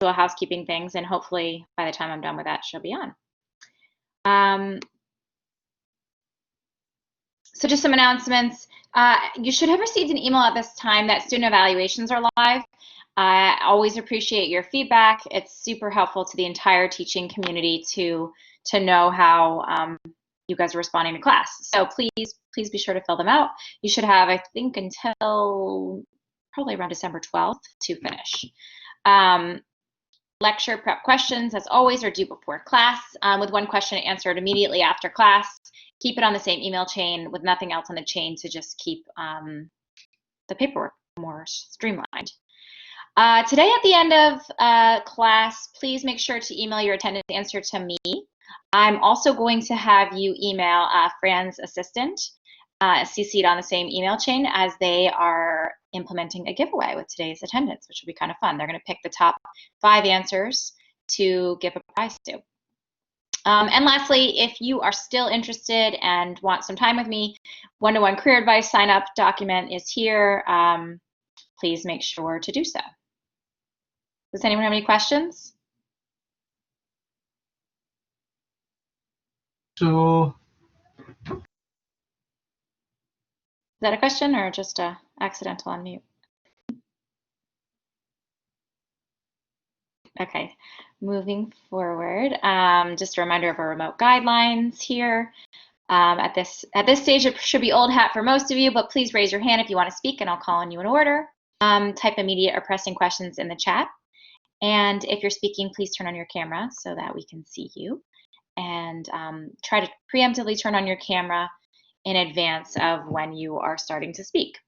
little housekeeping things, and hopefully by the time I'm done with that, she'll be on. So just some announcements. You should have received an email at this time that student evaluations are live. I always appreciate your feedback. It's super helpful to the entire teaching community to know how you guys are responding to class. So please be sure to fill them out. You should have, I think, until probably around December 12th to finish. Lecture prep questions, as always, are due before class, with one question answered immediately after class. Keep it on the same email chain with nothing else on the chain to just keep the paperwork more streamlined. Today at the end of class, please make sure to email your attendance answer to me. I'm also going to have you email Fran's assistant, CC'd on the same email chain, as they are implementing a giveaway with today's attendance, which will be kind of fun. They're going to pick the top 5 answers to give a prize to. And lastly, if you are still interested and want some time with me, one-to-one career advice sign-up document is here. Please make sure to do so. Does anyone have any questions? So, is that a question or just a accidental unmute? Okay, moving forward, just a reminder of our remote guidelines here. At this stage, it should be old hat for most of you, but please raise your hand if you want to speak and I'll call on you in order. Type immediate or pressing questions in the chat. And if you're speaking, please turn on your camera so that we can see you. And try to preemptively turn on your camera in advance of when you are starting to speak.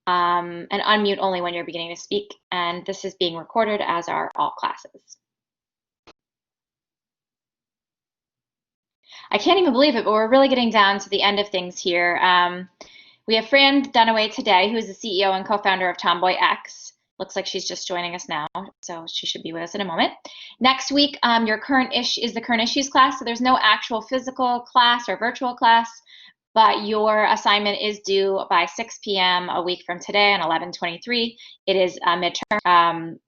And unmute only when you're beginning to speak. And this is being recorded, as are all classes. I can't even believe it, but we're really getting down to the end of things here. We have Fran Dunaway today, who is the CEO and co-founder of TomboyX. Looks like she's just joining us now, so she should be with us in a moment. Next week, your current is the current issues class, so there's no actual physical class or virtual class, but your assignment is due by 6 p.m. a week from today on 11/23. It is a midterm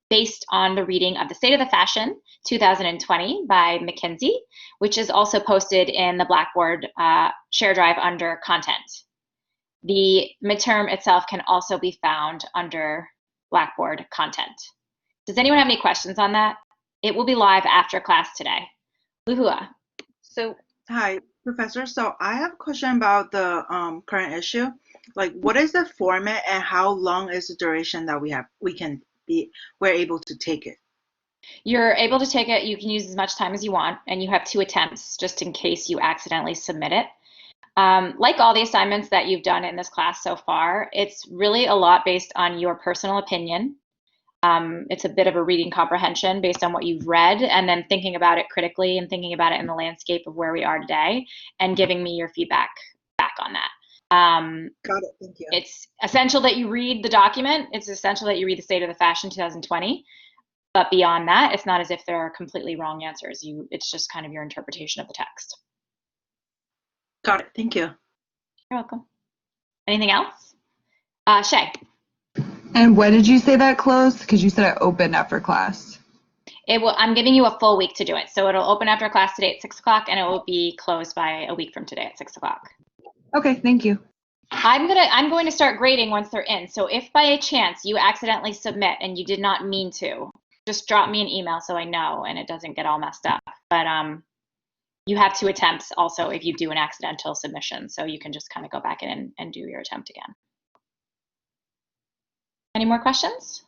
based on the reading of The State of the Fashion 2020 by McKinsey, which is also posted in the Blackboard share drive under content. The midterm itself can also be found under Blackboard content. Does anyone have any questions on that? It will be live after class today. Luhua. So, hi, Professor. So I have a question about the current issue. Like, what is the format and how long is the duration that we're able to take it? You're able to take it. You can use as much time as you want, and you have 2 attempts just in case you accidentally submit it. Like all the assignments that you've done in this class so far, it's really a lot based on your personal opinion. It's a bit of a reading comprehension based on what you've read, and then thinking about it critically and thinking about it in the landscape of where we are today and giving me your feedback back on that. Got it, thank you. It's essential that you read the document. It's essential that you read The State of the Fashion 2020. But beyond that, it's not as if there are completely wrong answers. It's just kind of your interpretation of the text. Got it, thank you. You're welcome. Anything else? Shay. And when did you say that closed? Because you said it opened after class. I'm giving you a full week to do it. So it'll open after class today at 6 o'clock, and it will be closed by a week from today at 6 o'clock. Okay, thank you. I'm going to start grading once they're in. So if by a chance you accidentally submit and you did not mean to, just drop me an email so I know and it doesn't get all messed up. But you have 2 attempts also if you do an accidental submission, so you can just kind of go back in and do your attempt again. Any more questions?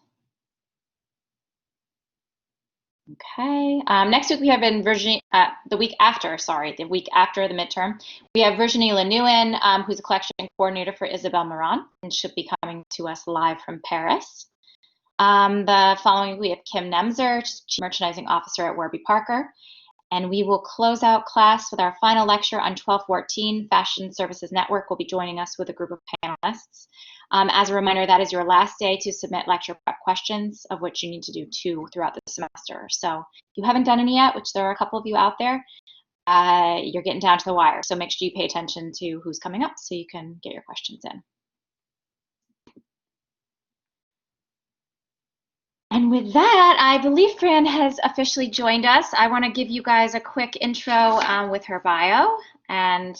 Okay. Next week we have the week after the midterm, we have Virginie Lanouin, who's a collection coordinator for Isabelle Marant, and should be coming to us live from Paris. The following week we have Kim Nemzer, Chief Merchandising Officer at Warby Parker. And we will close out class with our final lecture on 1214. Fashion Services Network will be joining us with a group of panelists. As a reminder, that is your last day to submit lecture prep questions, of which you need to do 2 throughout the semester. So if you haven't done any yet, which there are a couple of you out there, you're getting down to the wire. So make sure you pay attention to who's coming up so you can get your questions in. And with that, I believe Fran has officially joined us. I want to give you guys a quick intro with her bio, and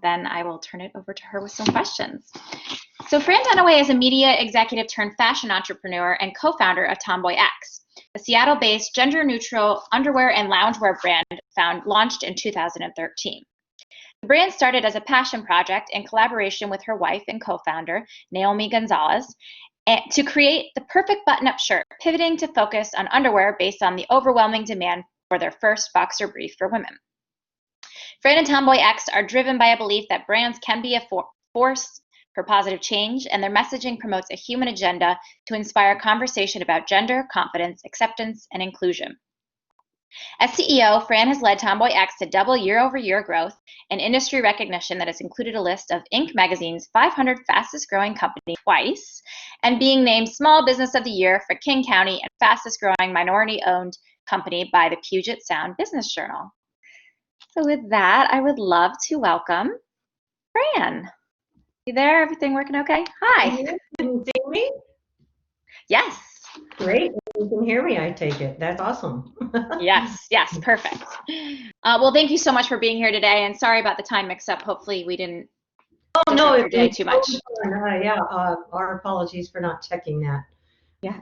then I will turn it over to her with some questions. So Fran Dunaway is a media executive turned fashion entrepreneur and co-founder of TomboyX, a Seattle-based gender-neutral underwear and loungewear brand launched in 2013. The brand started as a passion project in collaboration with her wife and co-founder, Naomi Gonzalez, to create the perfect button-up shirt, pivoting to focus on underwear based on the overwhelming demand for their first boxer brief for women. Fran and TomboyX are driven by a belief that brands can be a force for positive change, and their messaging promotes a human agenda to inspire conversation about gender, confidence, acceptance, and inclusion. As CEO, Fran has led TomboyX to double year-over-year growth and industry recognition that has included a list of Inc. magazine's 500 fastest-growing companies twice, and being named Small Business of the Year for King County and fastest-growing minority-owned company by the Puget Sound Business Journal. So with that, I would love to welcome Fran. You there? Everything working okay? Hi. Can you see me? Yes. Great. You can hear me, I take it. That's awesome. Yes, perfect. Well, thank you so much for being here today, and sorry about the time mix-up. Hopefully we didn't no, your day too much. Yeah, our apologies for not checking that. Yeah.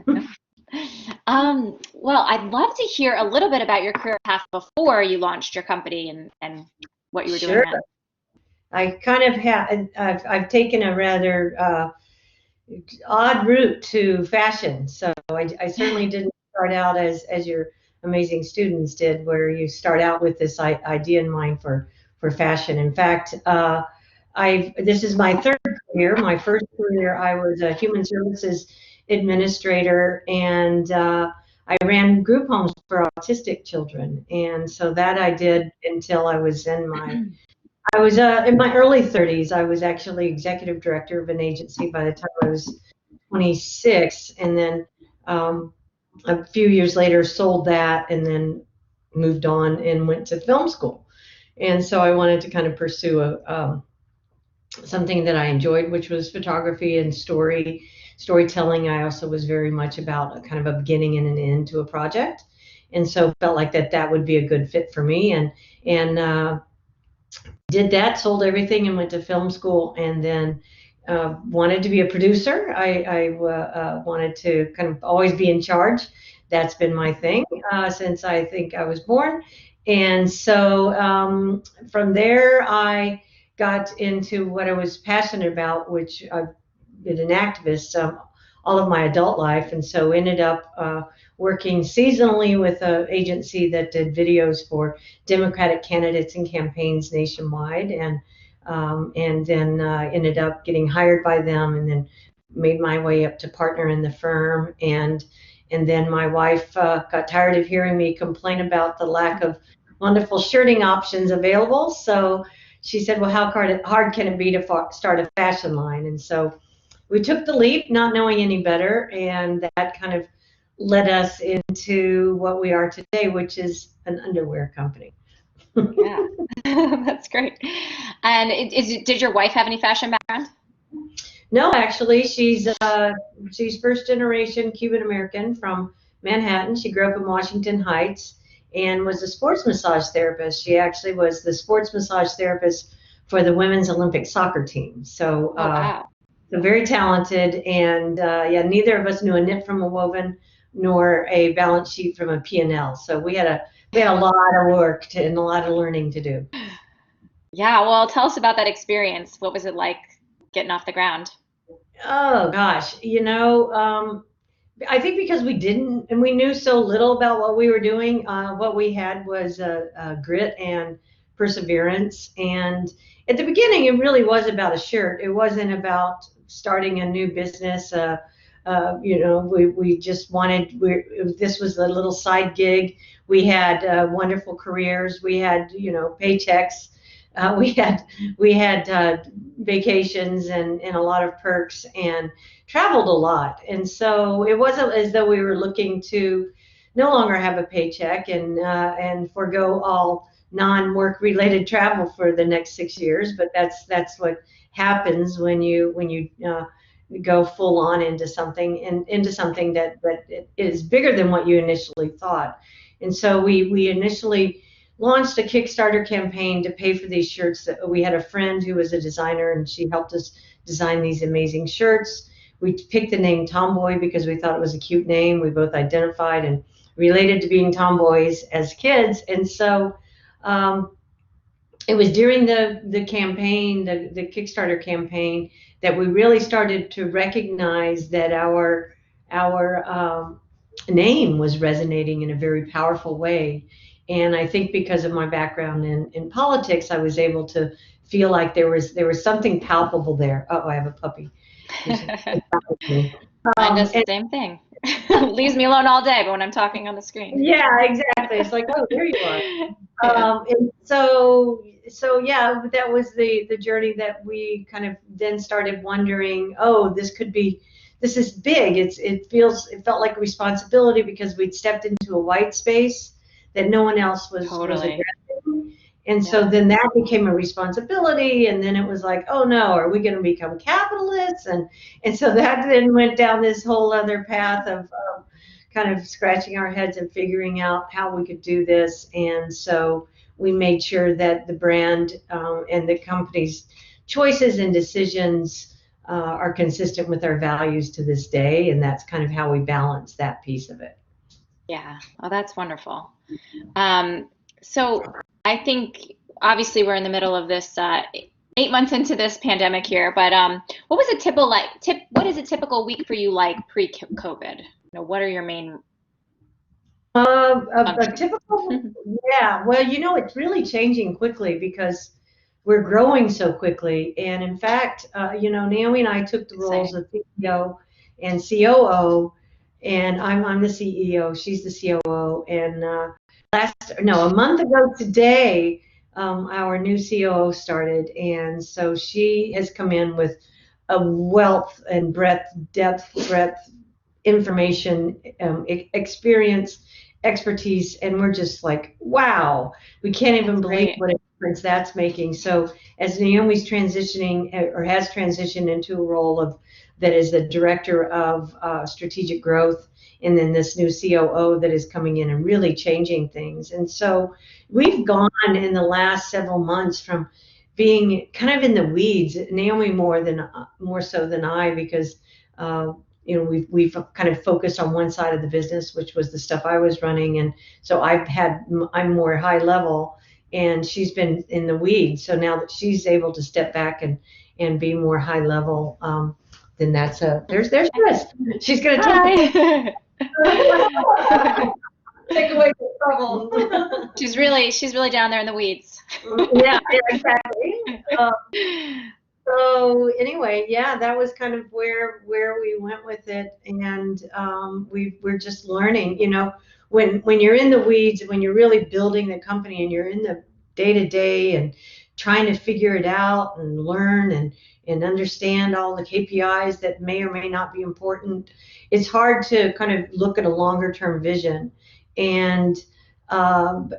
Well, I'd love to hear a little bit about your career path before you launched your company and what you were doing then. I kind of I've taken a rather odd route to fashion. So I certainly didn't start out as your amazing students did, where you start out with this idea in mind for fashion. In fact, this is my third career. My first career, I was a human services administrator, and I ran group homes for autistic children. And so that I did until I was in my early 30s. I was actually executive director of an agency by the time I was 26, and then a few years later sold that and then moved on and went to film school. And so I wanted to kind of pursue something that I enjoyed, which was photography and storytelling. I also was very much about a kind of a beginning and an end to a project, and so felt like that would be a good fit for me, and did that, sold everything, and went to film school, and then wanted to be a producer. I wanted to kind of always be in charge. That's been my thing since I think I was born. And so from there, I got into what I was passionate about, which I've been an activist all of my adult life, and so ended up working seasonally with an agency that did videos for Democratic candidates and campaigns nationwide, and then ended up getting hired by them, and then made my way up to partner in the firm, and then my wife got tired of hearing me complain about the lack of wonderful shirting options available, so she said, well, how hard can it be to start a fashion line? And so we took the leap, not knowing any better, and that kind of led us into what we are today, which is an underwear company. Yeah, that's great. And did your wife have any fashion background? No, actually, she's first generation Cuban American from Manhattan. She grew up in Washington Heights and was a sports massage therapist. She actually was the sports massage therapist for the women's Olympic soccer team. So, wow. So very talented, and neither of us knew a knit from a woven nor a balance sheet from a P&L. So we had a lot of work and a lot of learning to do. Yeah, well, tell us about that experience. What was it like getting off the ground? Oh gosh, I think because we knew so little about what we were doing, what we had was grit and perseverance. And at the beginning, it really was about a shirt. It wasn't about starting a new business. We just wanted. This was a little side gig. We had wonderful careers. We had paychecks. We had vacations and a lot of perks, and traveled a lot. And so it wasn't as though we were looking to no longer have a paycheck and forego all non-work related travel for the next 6 years. But that's what happens when you go full on into something that is bigger than what you initially thought. And so we initially launched a Kickstarter campaign to pay for these shirts. That we had a friend who was a designer, and she helped us design these amazing shirts. We picked the name Tomboy because we thought it was a cute name. We both identified and related to being tomboys as kids. And so it was during the campaign, the Kickstarter campaign, that we really started to recognize that our name was resonating in a very powerful way. And I think because of my background in politics, I was able to feel like there was something palpable there. Oh, I have a puppy. Mine does the same thing. Leaves me alone all day, but when I'm talking on the screen. Yeah, exactly. It's like, oh, there you are. And so yeah, that was the journey that we kind of then started wondering, oh, this is big. It felt like a responsibility because we'd stepped into a white space that no one else was Totally. addressing. And so then that became a responsibility, and then it was like, oh no, are we going to become capitalists? And so that then went down this whole other path of kind of scratching our heads and figuring out how we could do this. And so we made sure that the brand and the company's choices and decisions are consistent with our values to this day, and that's kind of how we balance that piece of it. Yeah, well, that's wonderful. So I think obviously we're in the middle of this 8 months into this pandemic here, but what is a typical week for you like pre-COVID? What are your main a typical, yeah. Well, it's really changing quickly because we're growing so quickly. And in fact, Naomi and I took the roles of CEO and COO, and I'm the CEO, she's the COO. And a month ago today, our new COO started, and so she has come in with a wealth and depth, information, experience, expertise, and we're just like, wow, we can't even believe what a difference that's making. So as Naomi's transitioning or has transitioned into a role that is the director of strategic growth, and then this new COO that is coming in and really changing things. And so we've gone in the last several months from being kind of in the weeds, Naomi more so than I, because we've kind of focused on one side of the business, which was the stuff I was running, and so I'm more high level, and she's been in the weeds. So now that she's able to step back and be more high level, then there's Chris. She's going to take away the trouble. She's really down there in the weeds. Yeah, exactly. So anyway, yeah, that was kind of where we went with it, and we're just learning. When you're in the weeds, when you're really building the company, and you're in the day-to-day and trying to figure it out and learn and understand all the KPIs that may or may not be important, it's hard to kind of look at a longer-term vision, and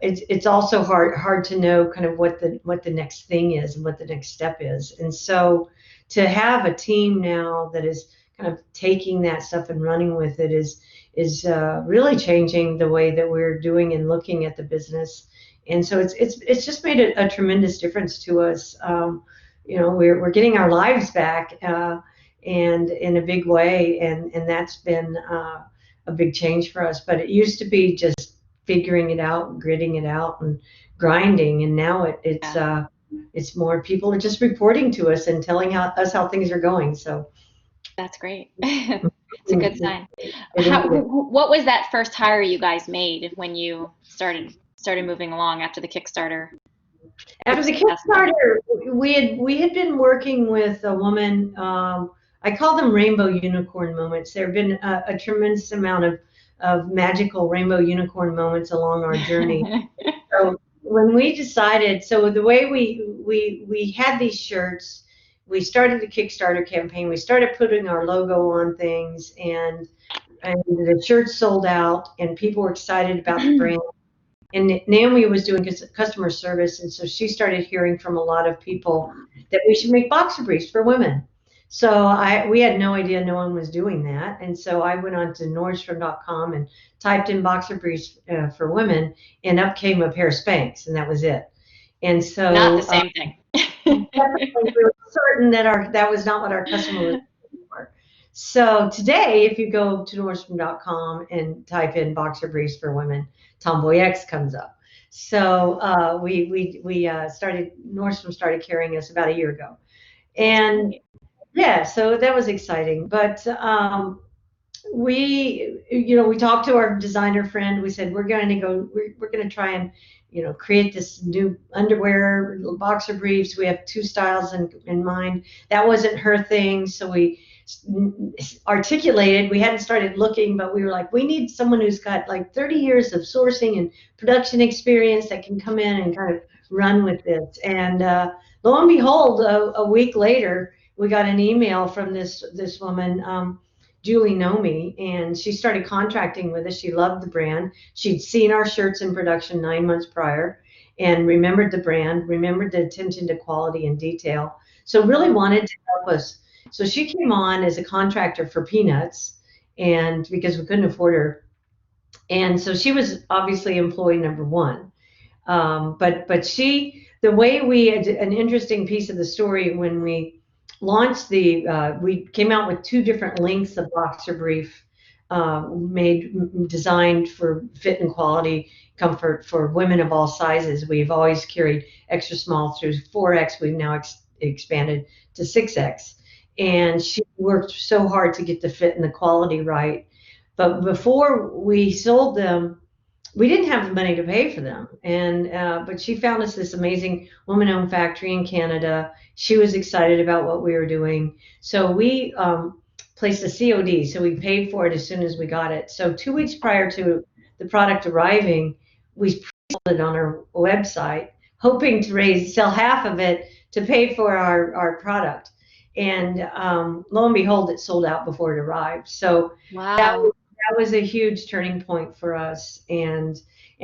it's also hard to know kind of what the next thing is and what the next step is. And so to have a team now that is kind of taking that stuff and running with it is really changing the way that we're doing and looking at the business. And so it's just made a tremendous difference to us. We're getting our lives back and in a big way, and that's been a big change for us. But it used to be just figuring it out, gritting it out, and grinding, and now it's more people are just reporting to us and telling us how things are going. So that's great. It's a good sign. What was that first hire you guys made when you started moving along after the Kickstarter? After the Kickstarter, we had been working with a woman. I call them rainbow unicorn moments. There have been a tremendous amount of magical rainbow unicorn moments along our journey. So when we decided, so the way we had these shirts, we started the Kickstarter campaign. We started putting our logo on things, and the shirts sold out, and people were excited about the brand. And Naomi was doing customer service, and so she started hearing from a lot of people that we should make boxer briefs for women. So we had no idea no one was doing that. And so I went on to Nordstrom.com and typed in boxer briefs for women, and up came a pair of Spanx, and that was it. And so Not the same thing. definitely we were certain that that was not what our customer was looking for. So today, if you go to Nordstrom.com and type in boxer briefs for women, TomboyX comes up. So Nordstrom started carrying us about a year ago. And yeah, so that was exciting. But we talked to our designer friend. We said we're going to try and create this new underwear boxer briefs. We have two styles in mind. That wasn't her thing, so we articulated. We hadn't started looking, but we were like, we need someone who's got like 30 years of sourcing and production experience that can come in and kind of run with this. And lo and behold, a week later, we got an email from this woman, Julie Nomi, and she started contracting with us. She loved the brand. She'd seen our shirts in production 9 months prior and remembered the brand, remembered the attention to quality and detail. So really wanted to help us. So she came on as a contractor for Peanuts, and because we couldn't afford her. And so she was obviously employee number one. But the way we had an interesting piece of the story when we launched we came out with two different lengths of boxer brief, designed for fit and quality, comfort for women of all sizes. We've always carried extra small through 4X. We've now expanded to 6X. And she worked so hard to get the fit and the quality right. But before we sold them, we didn't have the money to pay for them. But she found us this amazing woman-owned factory in Canada. She was excited about what we were doing. So we placed a COD. So we paid for it as soon as we got it. So 2 weeks prior to the product arriving, we sold it on our website, hoping to sell half of it to pay for our product. And lo and behold, it sold out before it arrived. So wow. That was a huge turning point for us. And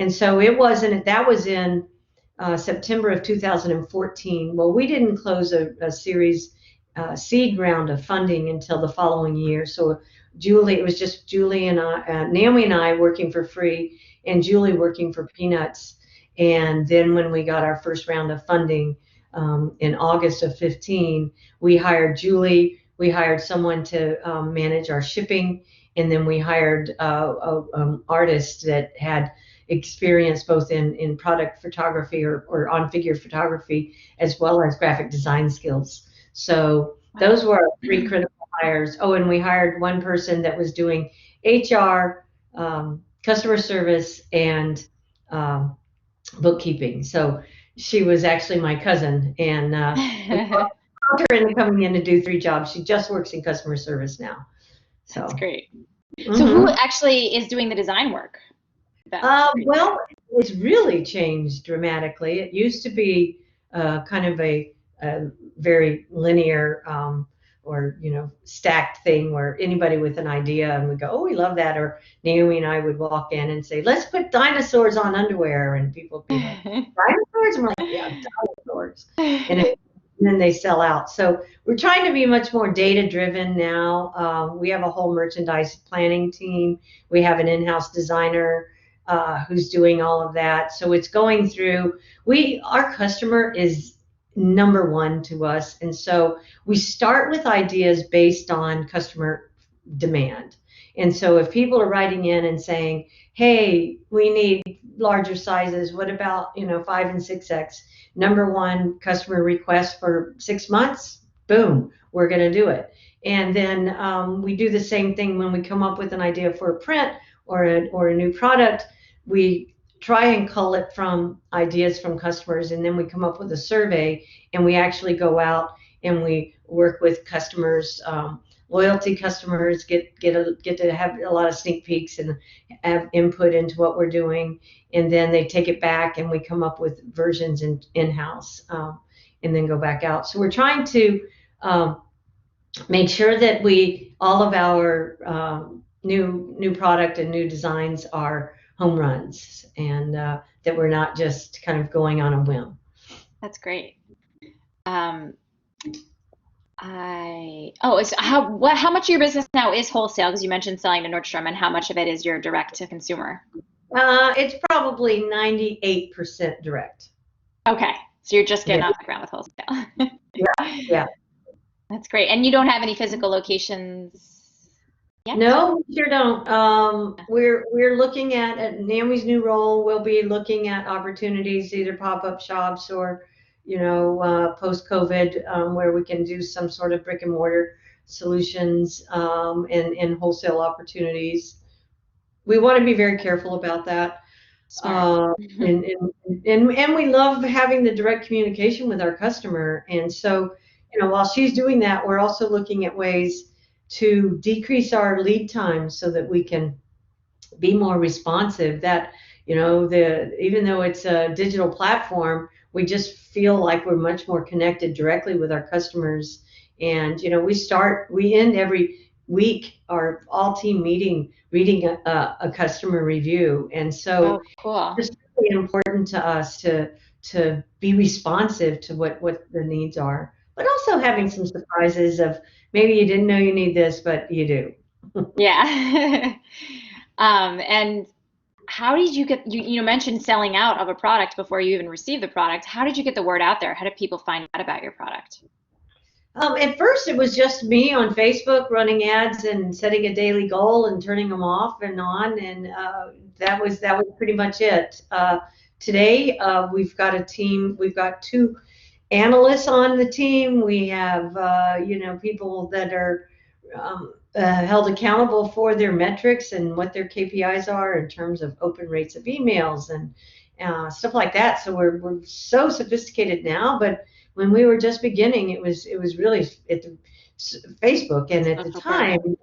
so that was in September of 2014. Well, we didn't close a series seed round of funding until the following year. So it was just Julie and I, Naomi and I working for free, and Julie working for Peanuts. And then when we got our first round of funding in August of 15, we hired Julie. We hired someone to manage our shipping. And then we hired artists that had experience both in product photography or on-figure photography, as well as graphic design skills. So those were our three critical hires. Oh, and we hired one person that was doing HR, customer service, and bookkeeping. So she was actually my cousin, and her into coming in to do 3 jobs. She just works in customer service now. So. That's great. So who actually is doing the design work? Well, it's really changed dramatically. It used to be kind of a very linear or stacked thing where anybody with an idea and would go, oh, we love that. Or Naomi and I would walk in and say, let's put dinosaurs on underwear, and people would be like, dinosaurs? And we're like, yeah, dinosaurs. And then they sell out. So we're trying to be much more data-driven now. We have a whole merchandise planning team. We have an in-house designer who's doing all of that. So it's going through. Our customer is number one to us, and so we start with ideas based on customer demand. And so if people are writing in and saying, hey, we need larger sizes, what about 5 and 6X? Number one customer request for 6 months, boom, we're going to do it. And then we do the same thing when we come up with an idea for a print or a new product. We try and cull it from ideas from customers, and then we come up with a survey, and we actually go out and we work with customers, loyalty customers, get to have a lot of sneak peeks and have input into what we're doing. And then they take it back, and we come up with versions in-house, and then go back out. So we're trying to make sure that all of our new product and new designs are home runs, and that we're not just kind of going on a whim. That's great. How much of your business now is wholesale? Because you mentioned selling to Nordstrom, and how much of it is your direct to consumer? It's probably 98% direct. Okay, so you're just getting Yeah, off the ground with wholesale. yeah, yeah. That's great. And you don't have any physical locations yet? No, we sure don't. We're looking at Naomi's new role. We'll be looking at opportunities, either pop-up shops or, post-COVID, where we can do some sort of brick and mortar solutions, and wholesale opportunities. We want to be very careful about that. Smart. And we love having the direct communication with our customer. And so, while she's doing that, we're also looking at ways to decrease our lead time so that we can be more responsive. That, even though it's a digital platform, we just feel like we're much more connected directly with our customers. And, we end every week our all team meeting reading a customer review. And so Oh, cool. it's really important to us to be responsive to what the needs are, but also having some surprises of maybe you didn't know you need this, but you do. Yeah. And how did you get, you mentioned selling out of a product before you even received the product. How did you get the word out there? How did people find out about your product? At first, it was just me on Facebook running ads and setting a daily goal and turning them off and on, and that was pretty much it. Today, we've got a team. We've got two analysts on the team. We have people that are held accountable for their metrics and what their KPIs are in terms of open rates of emails and stuff like that. So we're so sophisticated now, but when we were just beginning, it was really at the Facebook, and at the Social proof. time,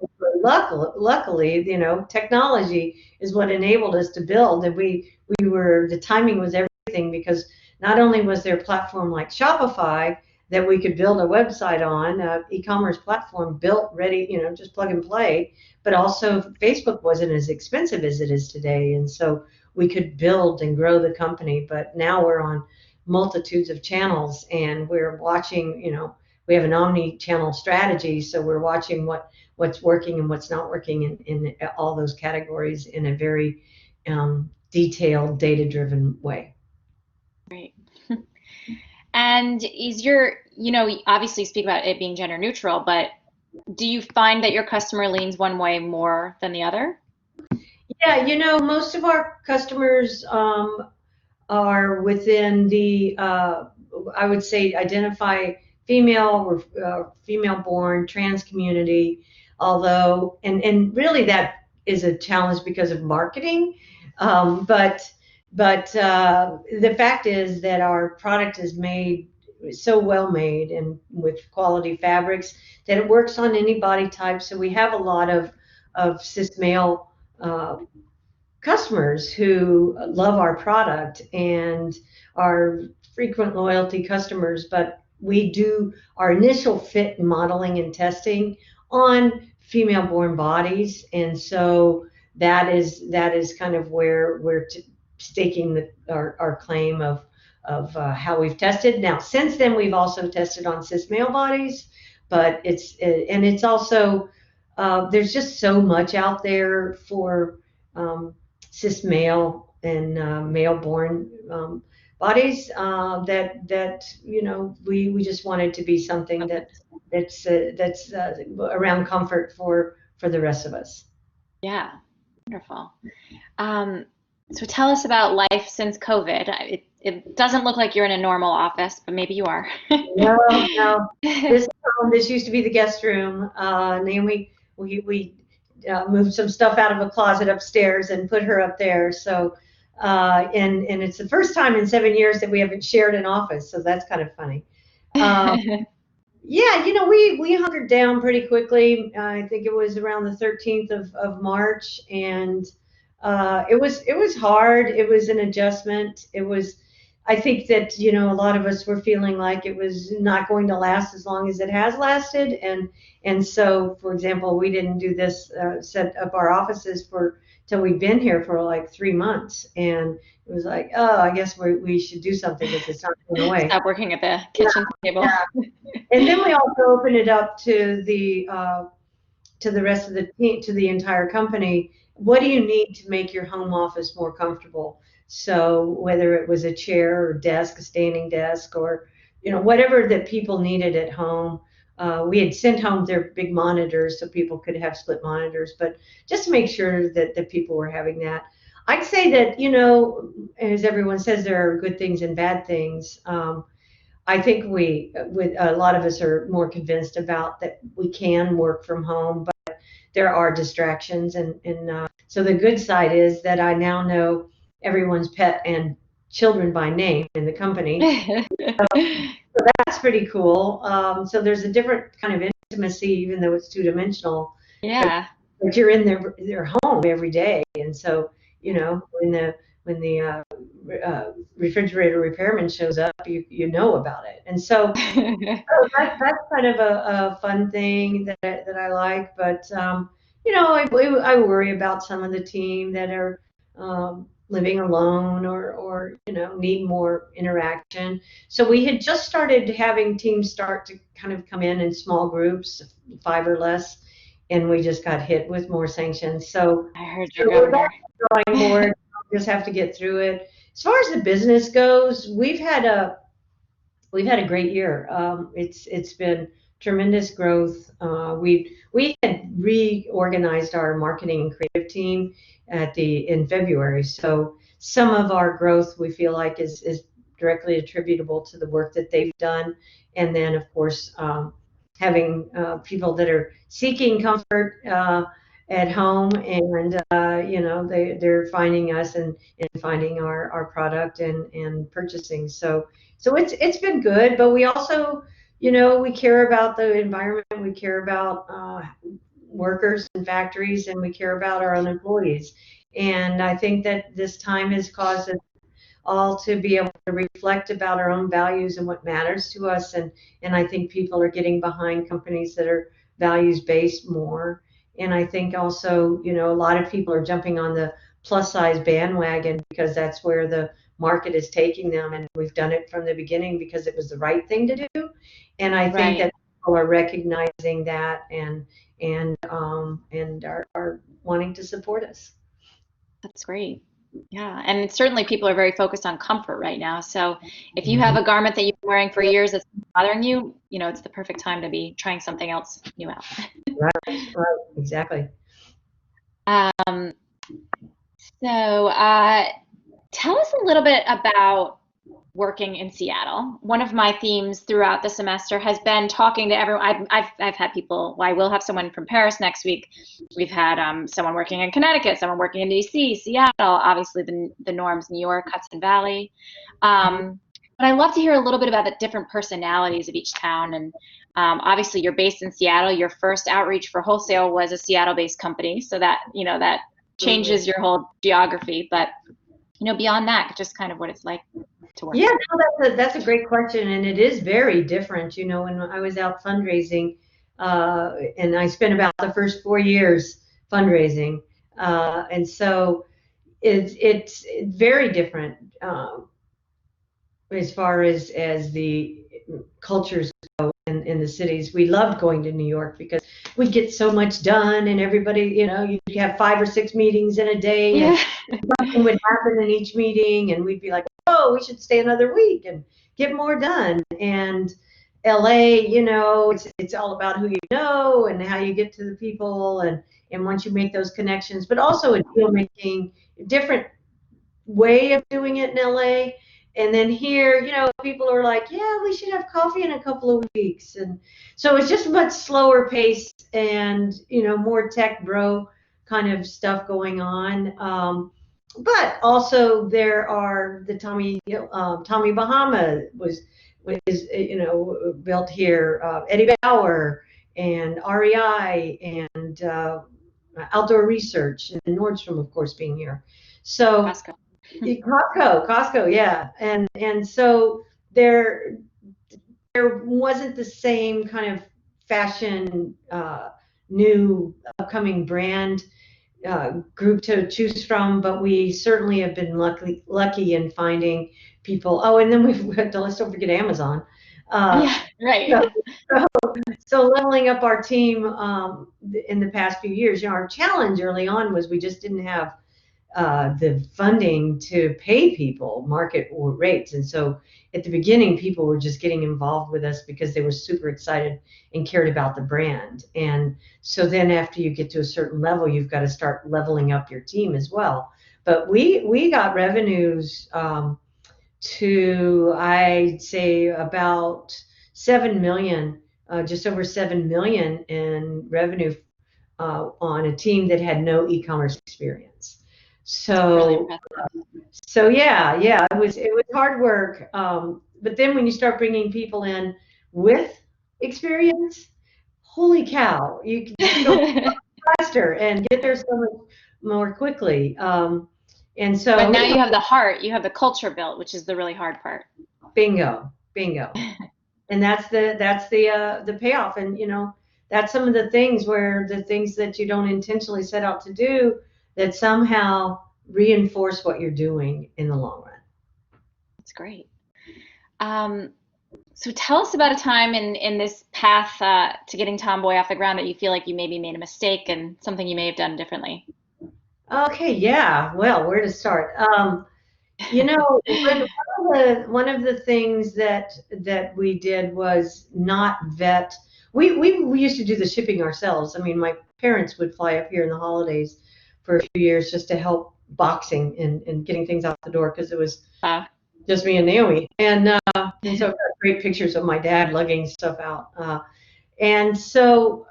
luckily, technology is what enabled us to build, and the timing was everything, because not only was there a platform like Shopify that we could build a website on, e-commerce platform built, ready, just plug and play, but also Facebook wasn't as expensive as it is today, and so we could build and grow the company. But now we're on multitudes of channels, and we're watching, we have an omni-channel strategy, so we're watching what's working and what's not working in all those categories in a very detailed, data-driven way. Great. And obviously speak about it being gender neutral, but do you find that your customer leans one way more than the other? Yeah, most of our customers are within the, I would say, identify female or female-born trans community, although, and really that is a challenge because of marketing, but the fact is that our product is made so well made and with quality fabrics that it works on any body type. So we have a lot of cis male customers who love our product and are frequent loyalty customers, but we do our initial fit modeling and testing on female born bodies, and so that is kind of where we're staking our claim of how we've tested. Now, since then, we've also tested on cis male bodies, but it's also there's just so much out there for cis male and male-born bodies that we just wanted to be something that's around comfort for the rest of us. Yeah, wonderful. So tell us about life since COVID. It doesn't look like you're in a normal office, but maybe you are. No. This used to be the guest room. Naomi, we moved some stuff out of a closet upstairs and put her up there. So, and it's the first time in 7 years that we haven't shared an office. So that's kind of funny. Yeah, we hunkered down pretty quickly. I think it was around the 13th of March, and it was hard. It was an adjustment. It was I think that, a lot of us were feeling like it was not going to last as long as it has lasted. And so, for example, we didn't do this, set up our offices till we'd been here for like 3 months. And it was like, oh, I guess we should do something because it's not going away. Stop working at the kitchen table. Yeah. And then we also opened it up to the rest of the team, to the entire company. What do you need to make your home office more comfortable? So whether it was a chair or desk, a standing desk, or whatever that people needed at home, we had sent home their big monitors so people could have split monitors, but just to make sure that the people were having that. I'd say that, as everyone says, there are good things and bad things. I think with a lot of us are more convinced about that we can work from home, but there are distractions. And so the good side is that I now know everyone's pet and children by name in the company. So that's pretty cool. So there's a different kind of intimacy, even though it's two-dimensional. Yeah. But you're in their home every day, and so when the refrigerator repairman shows up, you know about it. And so that's kind of a fun thing that I like. But I worry about some of the team that are living alone or need more interaction. So we had just started having teams start to kind of come in small groups, 5 or less, and we just got hit with more sanctions. So I heard your governor. drawing board, just have to get through it. As far as the business goes, we've had a great year. It's been tremendous growth. We had reorganized our marketing and creative team in February. So some of our growth we feel like is directly attributable to the work that they've done, and then of course having people that are seeking comfort at home, and they're finding us and finding our product and purchasing. So it's been good, but we also, we care about the environment, we care about workers and factories, and we care about our own employees. And I think that this time has caused us all to be able to reflect about our own values and what matters to us. And I think people are getting behind companies that are values based more. And I think also, a lot of people are jumping on the plus size bandwagon because that's where the market is taking them, and we've done it from the beginning because it was the right thing to do. And I think that people are recognizing that and are wanting to support us. That's great. Yeah, and certainly people are very focused on comfort right now. So if you have a garment that you've been wearing for years that's bothering you, it's the perfect time to be trying something else new out. Right, exactly. So tell us a little bit about working in Seattle. One of my themes throughout the semester has been talking to everyone. I've had people, I will have someone from Paris next week. We've had someone working in Connecticut, someone working in DC, Seattle, obviously the norms, New York, Hudson Valley. But I love to hear a little bit about the different personalities of each town. And obviously you're based in Seattle. Your first outreach for wholesale was a Seattle-based company. So that, that changes your whole geography. But, beyond that, just kind of what it's like to work. Yeah, no, that's a great question, and it is very different. When I was out fundraising, and I spent about the first 4 years fundraising, and so it's very different as far as the cultures go in the cities. We loved going to New York because we'd get so much done, and everybody, you'd have 5 or 6 meetings in a day, Yeah. and something would happen in each meeting, and we'd be like, oh, we should stay another week and get more done. And LA, it's all about who you know and how you get to the people, and once you make those connections, but also a deal making, different way of doing it in LA. And then here, people are like, yeah, we should have coffee in a couple of weeks. And so it's just much slower pace and, more tech bro kind of stuff going on. But also there are the Tommy Bahama was built here, Eddie Bauer and REI and Outdoor Research, and Nordstrom, of course, being here. So Costco, yeah. And so there wasn't the same kind of fashion, new upcoming brand group to choose from, but we certainly have been lucky in finding people. Oh, and then let's don't forget Amazon. Yeah, right. So, so leveling up our team in the past few years, our challenge early on was we just didn't have the funding to pay people market rates. And so at the beginning, people were just getting involved with us because they were super excited and cared about the brand. And so then after you get to a certain level, you've got to start leveling up your team as well. But we got revenues to, I'd say, about 7 million, just over 7 million in revenue on a team that had no e-commerce experience. Really So, impressive. so yeah, it was hard work. But then when you start bringing people in with experience, holy cow, you can just go faster and get there so much more quickly. And so, But now you have the heart, you have the culture built, which is the really hard part. bingo. And that's the payoff. And that's some of the things that you don't intentionally set out to do that somehow reinforce what you're doing in the long run. That's great. So tell us about a time in this path to getting Tomboy off the ground that you feel like you maybe made a mistake and something you may have done differently. Okay, yeah. Well, where to start? One of the things that we did was not vet. We used to do the shipping ourselves. I mean, my parents would fly up here in the holidays for a few years just to help boxing and getting things out the door because it was just me and Naomi. And so I've got great pictures of my dad lugging stuff out. And so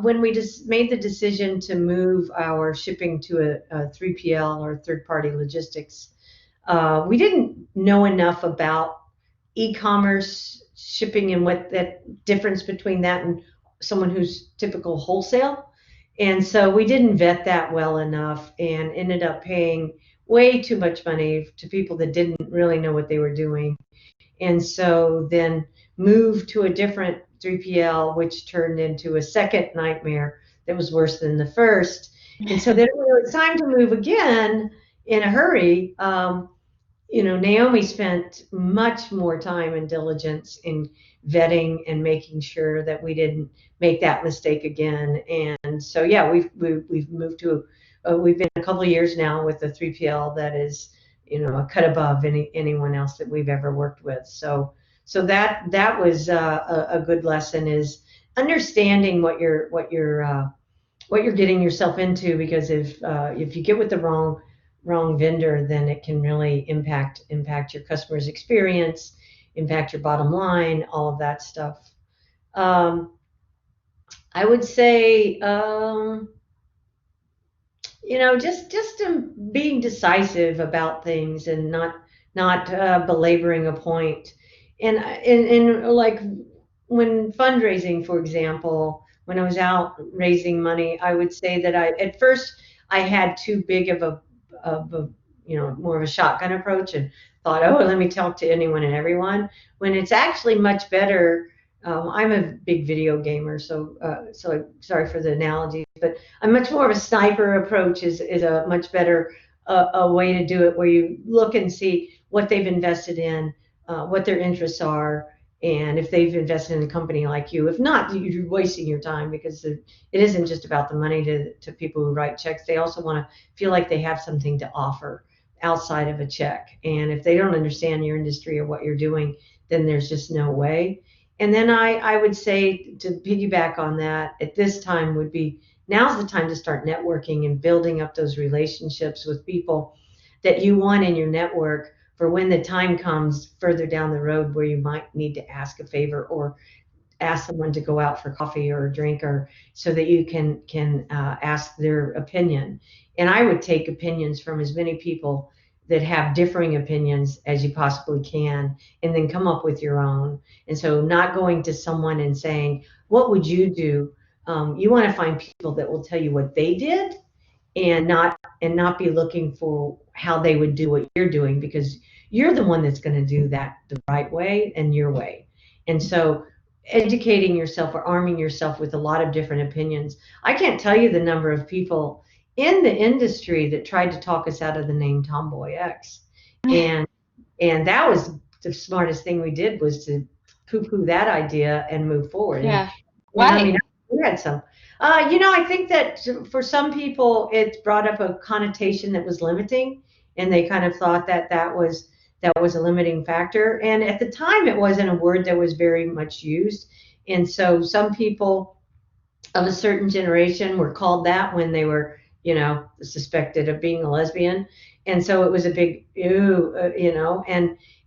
when we just made the decision to move our shipping to a 3PL or third-party logistics, we didn't know enough about e-commerce shipping and what that difference between that and someone who's typical wholesale. And so we didn't vet that well enough and ended up paying way too much money to people that didn't really know what they were doing. And so then moved to a different 3PL, which turned into a second nightmare that was worse than the first. And so then when it was time to move again in a hurry, Naomi spent much more time and diligence in vetting and making sure that we didn't make that mistake again. And so, yeah, we've moved to, we've been a couple of years now with the 3PL that is, a cut above anyone else that we've ever worked with. So that was a good lesson, is understanding what you're getting yourself into, because if you get with the wrong vendor, then it can really impact your customer's experience, impact your bottom line, all of that stuff. I would say, just being decisive about things and not belaboring a point. And like when fundraising, for example, when I was out raising money, I would say that at first I had too big of a more of a shotgun approach and thought, oh, let me talk to anyone and everyone, when it's actually much better. I'm a big video gamer, so sorry for the analogy, but I'm much more of a sniper approach is a much better a way to do it, where you look and see what they've invested in, what their interests are, and if they've invested in a company like you. If not, you're wasting your time, because it isn't just about the money to people who write checks. They also want to feel like they have something to offer outside of a check. And if they don't understand your industry or what you're doing, then there's just no way. And then I would say, to piggyback on that, at this time would be, now's the time to start networking and building up those relationships with people that you want in your network for when the time comes further down the road where you might need to ask a favor or ask someone to go out for coffee or a drink, or so that you can ask their opinion. And I would take opinions from as many people that have differing opinions as you possibly can, and then come up with your own. And so not going to someone and saying, what would you do? You want to find people that will tell you what they did and not be looking for how they would do what you're doing, because you're the one that's going to do that the right way and your way. And so educating yourself or arming yourself with a lot of different opinions. I can't tell you the number of people in the industry that tried to talk us out of the name TomboyX. And and that was the smartest thing we did, was to poo-poo that idea and move forward. Yeah. And I Why? mean, we had some. I think that for some people, it brought up a connotation that was limiting, and they kind of thought that that was a limiting factor. And at the time, it wasn't a word that was very much used. And so some people of a certain generation were called that when they were, suspected of being a lesbian. And so it was a big ew,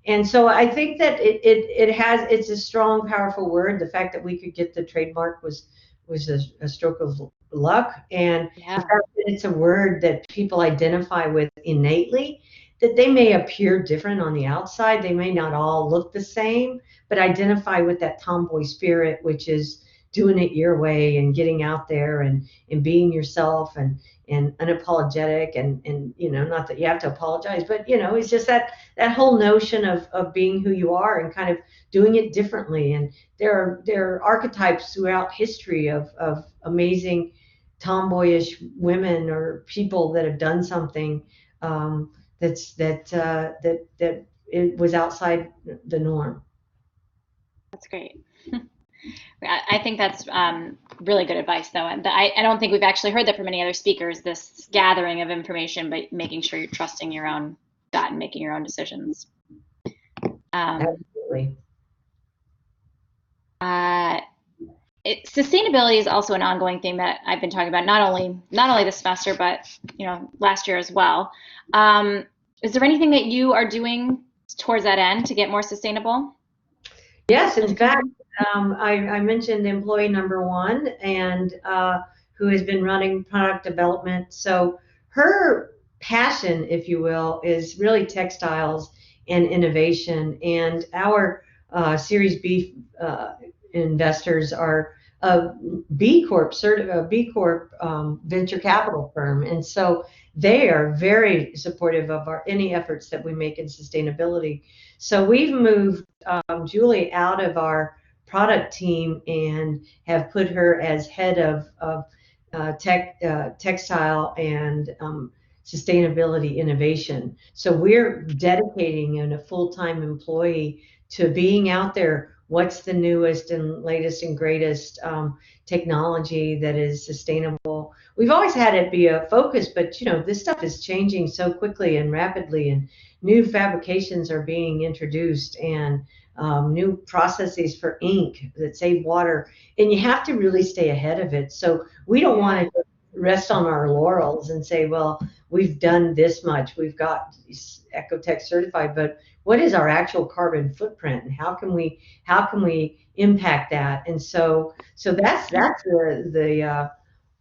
and so I think that it's a strong, powerful word. The fact that we could get the trademark was a stroke of luck, and the Yeah. fact that it's a word that people identify with innately, that they may appear different on the outside, they may not all look the same, but identify with that tomboy spirit, which is doing it your way and getting out there and being yourself and unapologetic and not that you have to apologize, but it's just that whole notion of being who you are and kind of doing it differently. And there are archetypes throughout history of amazing tomboyish women or people that have done something that it was outside the norm. That's great. I think that's really good advice, though. And I don't think we've actually heard that from any other speakers, this gathering of information, but making sure you're trusting your own gut and making your own decisions. Absolutely. Sustainability is also an ongoing thing that I've been talking about, not only this semester, but last year as well. Is there anything that you are doing towards that end to get more sustainable? Yes, in fact, I mentioned employee number one, and who has been running product development. So her passion, if you will, is really textiles and innovation. And our Series B investors are a B Corp venture capital firm, and so they are very supportive of any efforts that we make in sustainability. So we've moved Julie out of our product team and have put her as head of textile and sustainability innovation. So we're dedicating a full-time employee to being out there. What's the newest and latest and greatest technology that is sustainable? We've always had it be a focus, but this stuff is changing so quickly and rapidly, and new fabrications are being introduced, and new processes for ink that save water, and you have to really stay ahead of it. So we don't want to rest on our laurels and say, well, we've done this much, we've got Ecotech certified, but what is our actual carbon footprint, and how can we impact that? And so that's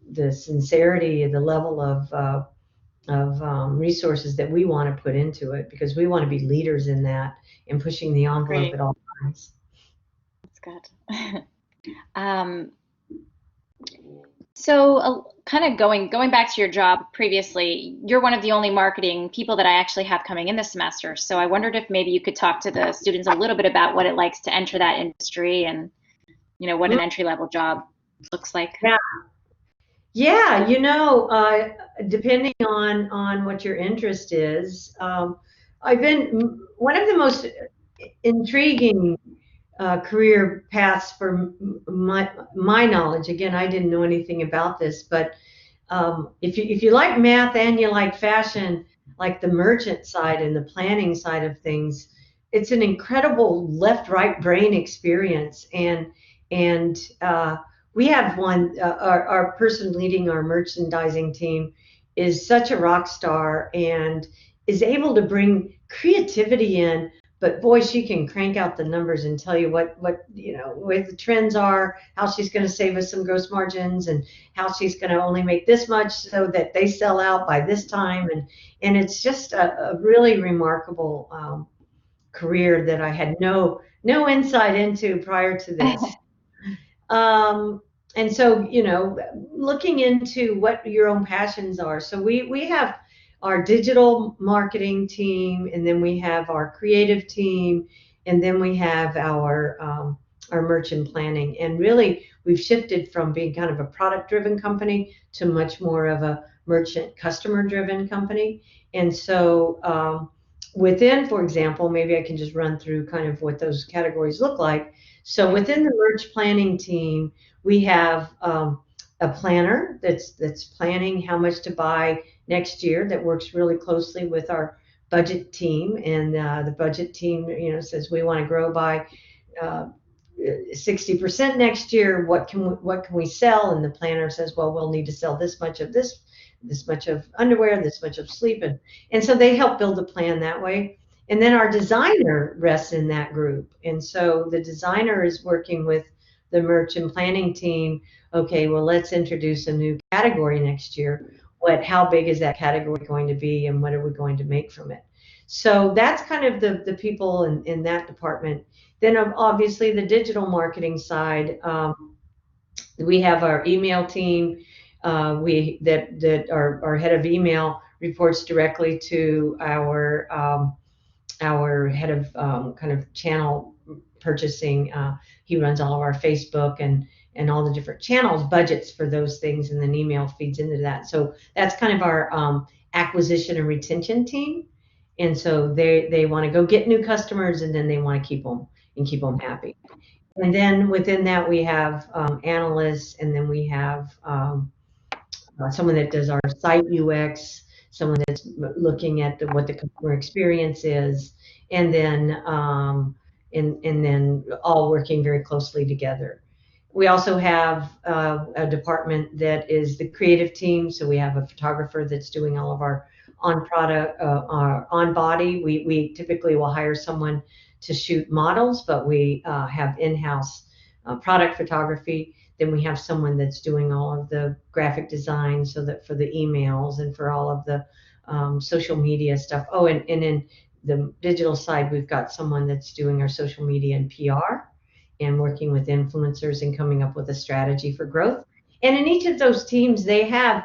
the sincerity, the level of resources that we want to put into it, because we want to be leaders in that and pushing the envelope Great. at all times. That's good. So kind of going back to your job previously, you're one of the only marketing people that I actually have coming in this semester. So I wondered if maybe you could talk to the students a little bit about what it likes to enter that industry, and what an entry-level job looks like. Yeah, depending on what your interest is, I've been one of the most intriguing career paths for my knowledge. Again, I didn't know anything about this, but if you like math and you like fashion, like the merchant side and the planning side of things, it's an incredible left-right brain experience. And we have one, our person leading our merchandising team is such a rock star and is able to bring creativity in, but boy, she can crank out the numbers and tell you what where the trends are, how she's going to save us some gross margins, and how she's going to only make this much so that they sell out by this time. And it's just a really remarkable career that I had no insight into prior to this. and so, looking into what your own passions are. So we have our digital marketing team, and then we have our creative team, and then we have our merchant planning. And really, we've shifted from being kind of a product-driven company to much more of a merchant customer-driven company. And so within, for example, maybe I can just run through kind of what those categories look like. So within the merch planning team, we have a planner that's planning how much to buy next year, that works really closely with our budget team. And the budget team, says we want to grow by 60% next year. What can we sell? And the planner says, well, we'll need to sell this much of this much of underwear, this much of sleep, and so they help build a plan that way. And then our designer rests in that group, and so the designer is working with the merchant planning team. Okay, well, let's introduce a new category next year. How big is that category going to be, and what are we going to make from it? So that's kind of the people in that department. Then obviously the digital marketing side, we have our email team. Our head of email reports directly to our head of kind of channel purchasing. He runs all of our Facebook and all the different channels, budgets for those things, and then email feeds into that. So that's kind of our acquisition and retention team. And so they want to go get new customers, and then they want to keep them happy. And then within that, we have analysts, and then we have someone that does our site UX, someone that's looking at what the customer experience is, and then all working very closely together. We also have a department that is the creative team. So we have a photographer that's doing all of our on body. We typically will hire someone to shoot models, but we have in-house product photography. Then we have someone that's doing all of the graphic design, so that for the emails and for all of the social media stuff. Oh, and in the digital side, we've got someone that's doing our social media and PR and working with influencers and coming up with a strategy for growth. And in each of those teams, they have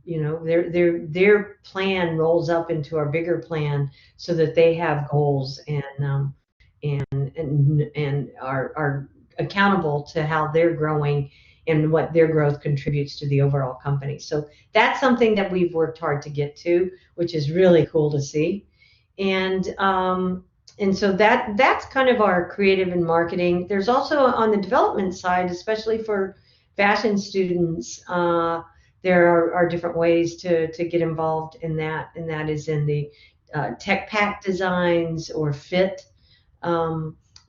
their plan rolls up into our bigger plan, so that they have goals and are accountable to how they're growing and what their growth contributes to the overall company. So that's something that we've worked hard to get to, which is really cool to see. And so that's kind of our creative and marketing. There's also on the development side, especially for fashion students, there are different ways to get involved in that, and that is in the tech pack designs or fit,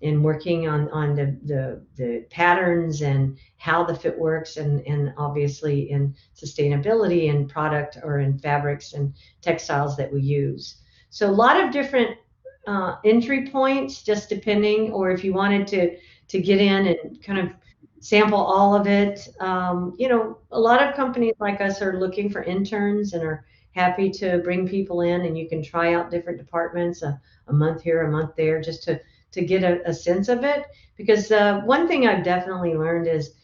and working on the patterns and how the fit works, and obviously in sustainability and product, or in fabrics and textiles that we use. So a lot of different entry points, just depending, or if you wanted to get in and kind of sample all of it. A lot of companies like us are looking for interns and are happy to bring people in, and you can try out different departments a month here, a month there, just to get a sense of it. Because one thing I've definitely learned is,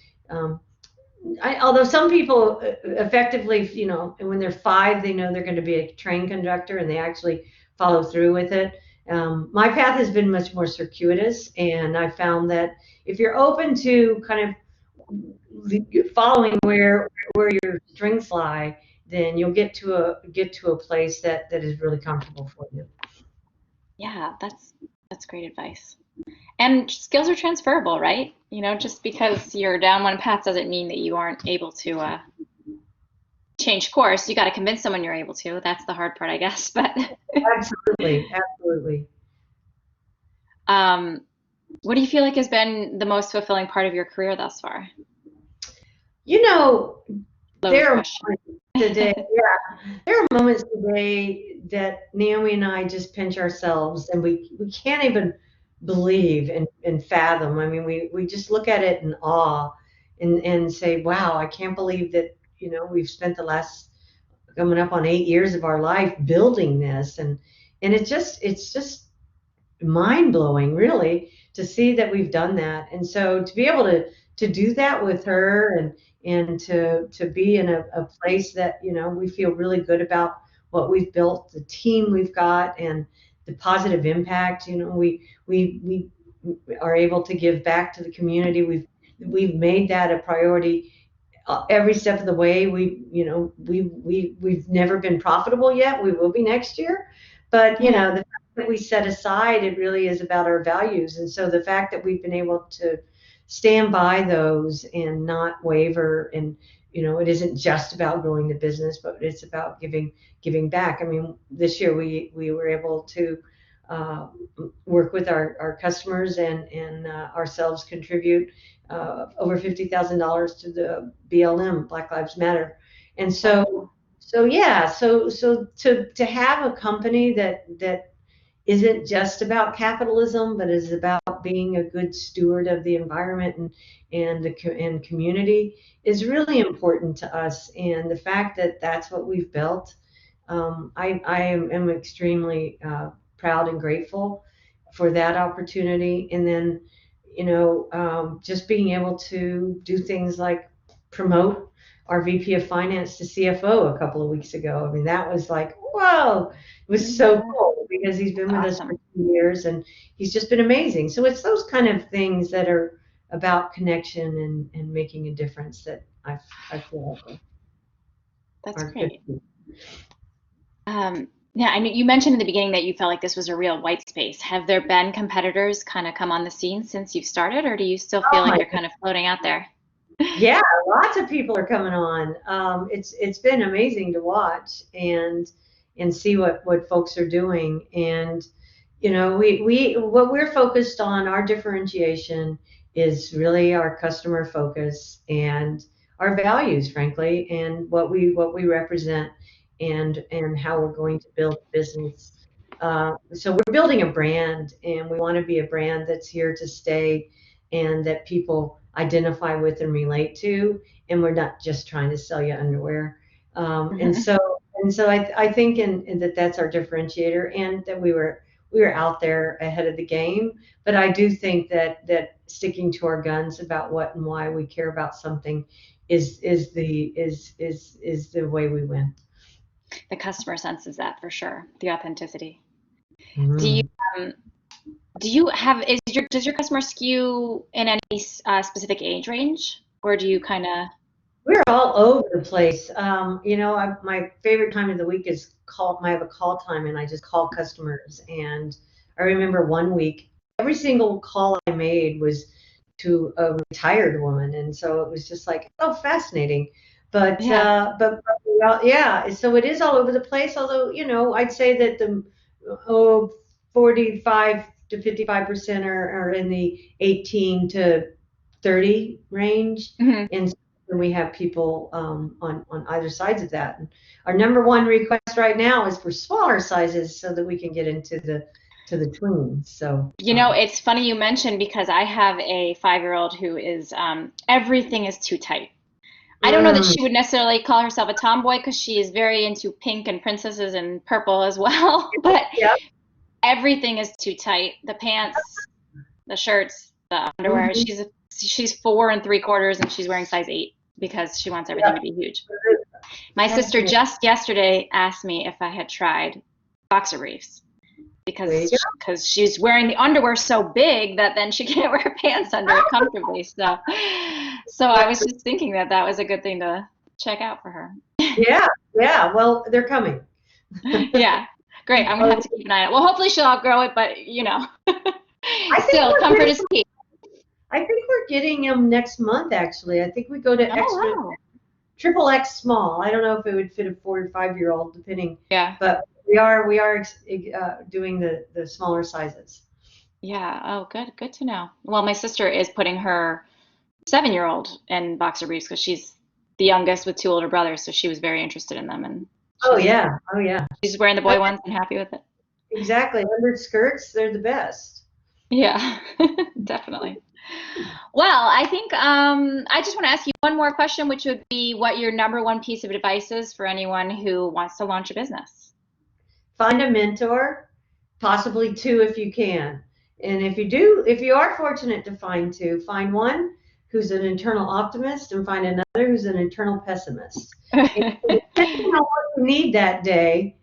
although some people effectively, when they're 5, they know they're going to be a train conductor, and they actually follow through with it. My path has been much more circuitous, and I found that if you're open to kind of following where your strengths lie, then you'll get to a place that is really comfortable for you. Yeah, that's great advice. And skills are transferable, right? Just because you're down one path doesn't mean that you aren't able to change course. You got to convince someone you're able to. That's the hard part, I guess. But absolutely. What do you feel like has been the most fulfilling part of your career thus far? There are moments today that Naomi and I just pinch ourselves, and we can't even believe and fathom. I mean, we just look at it in awe and say, wow, I can't believe that, we've spent the last coming up on 8 years of our life building this. And it's just mind blowing, really, to see that we've done that. And so to be able to do that with her and to be in a place that, we feel really good about what we've built, the team we've got, and the positive impact. We are able to give back to the community. We've made that a priority every step of the way. We've never been profitable yet. We will be next year, but the fact that we set aside, it really is about our values. And so the fact that we've been able to stand by those and not waver, and it isn't just about growing the business, but it's about giving back. I mean, this year we were able to work with our customers and ourselves contribute over $50,000 to the BLM, Black Lives Matter. And so to have a company that isn't just about capitalism, but is about being a good steward of the environment and community is really important to us. And the fact that that's what we've built, I am extremely proud and grateful for that opportunity. And then, just being able to do things like promote our VP of Finance to CFO a couple of weeks ago. I mean, that was like, whoa, it was so cool because he's been with us for 2 years and he's just been amazing. So it's those kind of things that are about connection and making a difference that I feel like that's great. Yeah, I mean, you mentioned in the beginning that you felt like this was a real white space. Have there been competitors kind of come on the scene since you've started, or do you still feel like you're kind of floating out there? Yeah, lots of people are coming on. It's been amazing to watch and see what folks are doing. And we what we're focused on, our differentiation is really our customer focus and our values, frankly, and what we represent and how we're going to build a business. So we're building a brand, and we want to be a brand that's here to stay and that people identify with and relate to, and we're not just trying to sell you underwear. And so I think that's our differentiator, and that we were out there ahead of the game. But I do think that sticking to our guns about what and why we care about something is the way we win. The customer senses that for sure, the authenticity. Mm-hmm. Does your customer skew in any specific age range, or do you kind of? We're all over the place. My favorite time of the week is I have a call time, and I just call customers. And I remember one week, every single call I made was to a retired woman, and so it was just like, oh, fascinating. But so it is all over the place. Although I'd say that the 45 to 55% are in the 18 to 30 range, and we have people on either sides of that. And our number one request right now is for smaller sizes so that we can get into the tweens. So it's funny you mentioned, because I have a 5-year-old who is everything is too tight. I don't know that she would necessarily call herself a tomboy, because she is very into pink and princesses and purple as well. But everything is too tight. The pants, the shirts, the underwear. She's 4 3/4 and she's wearing size 8 because she wants everything to be huge. My sister just yesterday asked me if I had tried boxer briefs, because she's wearing the underwear so big that then she can't wear pants under it comfortably. So I was just thinking that was a good thing to check out for her. Yeah. Well, they're coming. Yeah, great. I'm gonna have to keep an eye on it. Well, hopefully she'll outgrow it, but still, comfort is key. I think we're getting them next month. Actually, I think we go to triple X small. I don't know if it would fit a 4 or 5-year-old, depending. Yeah. But we are doing the smaller sizes. Yeah. Oh, good to know. Well, my sister is putting her 7-year-old in boxer briefs because she's the youngest with 2 older brothers, so she was very interested in them. And oh yeah. She's wearing the boy ones and happy with it. Exactly. Under skirts, they're the best. Yeah, definitely. Well, I think I just want to ask you one more question, which would be what your number one piece of advice is for anyone who wants to launch a business. Find a mentor, possibly 2 if you can. And if you are fortunate to find 2, find one who's an internal optimist and find another who's an internal pessimist. And depending on what you need that day,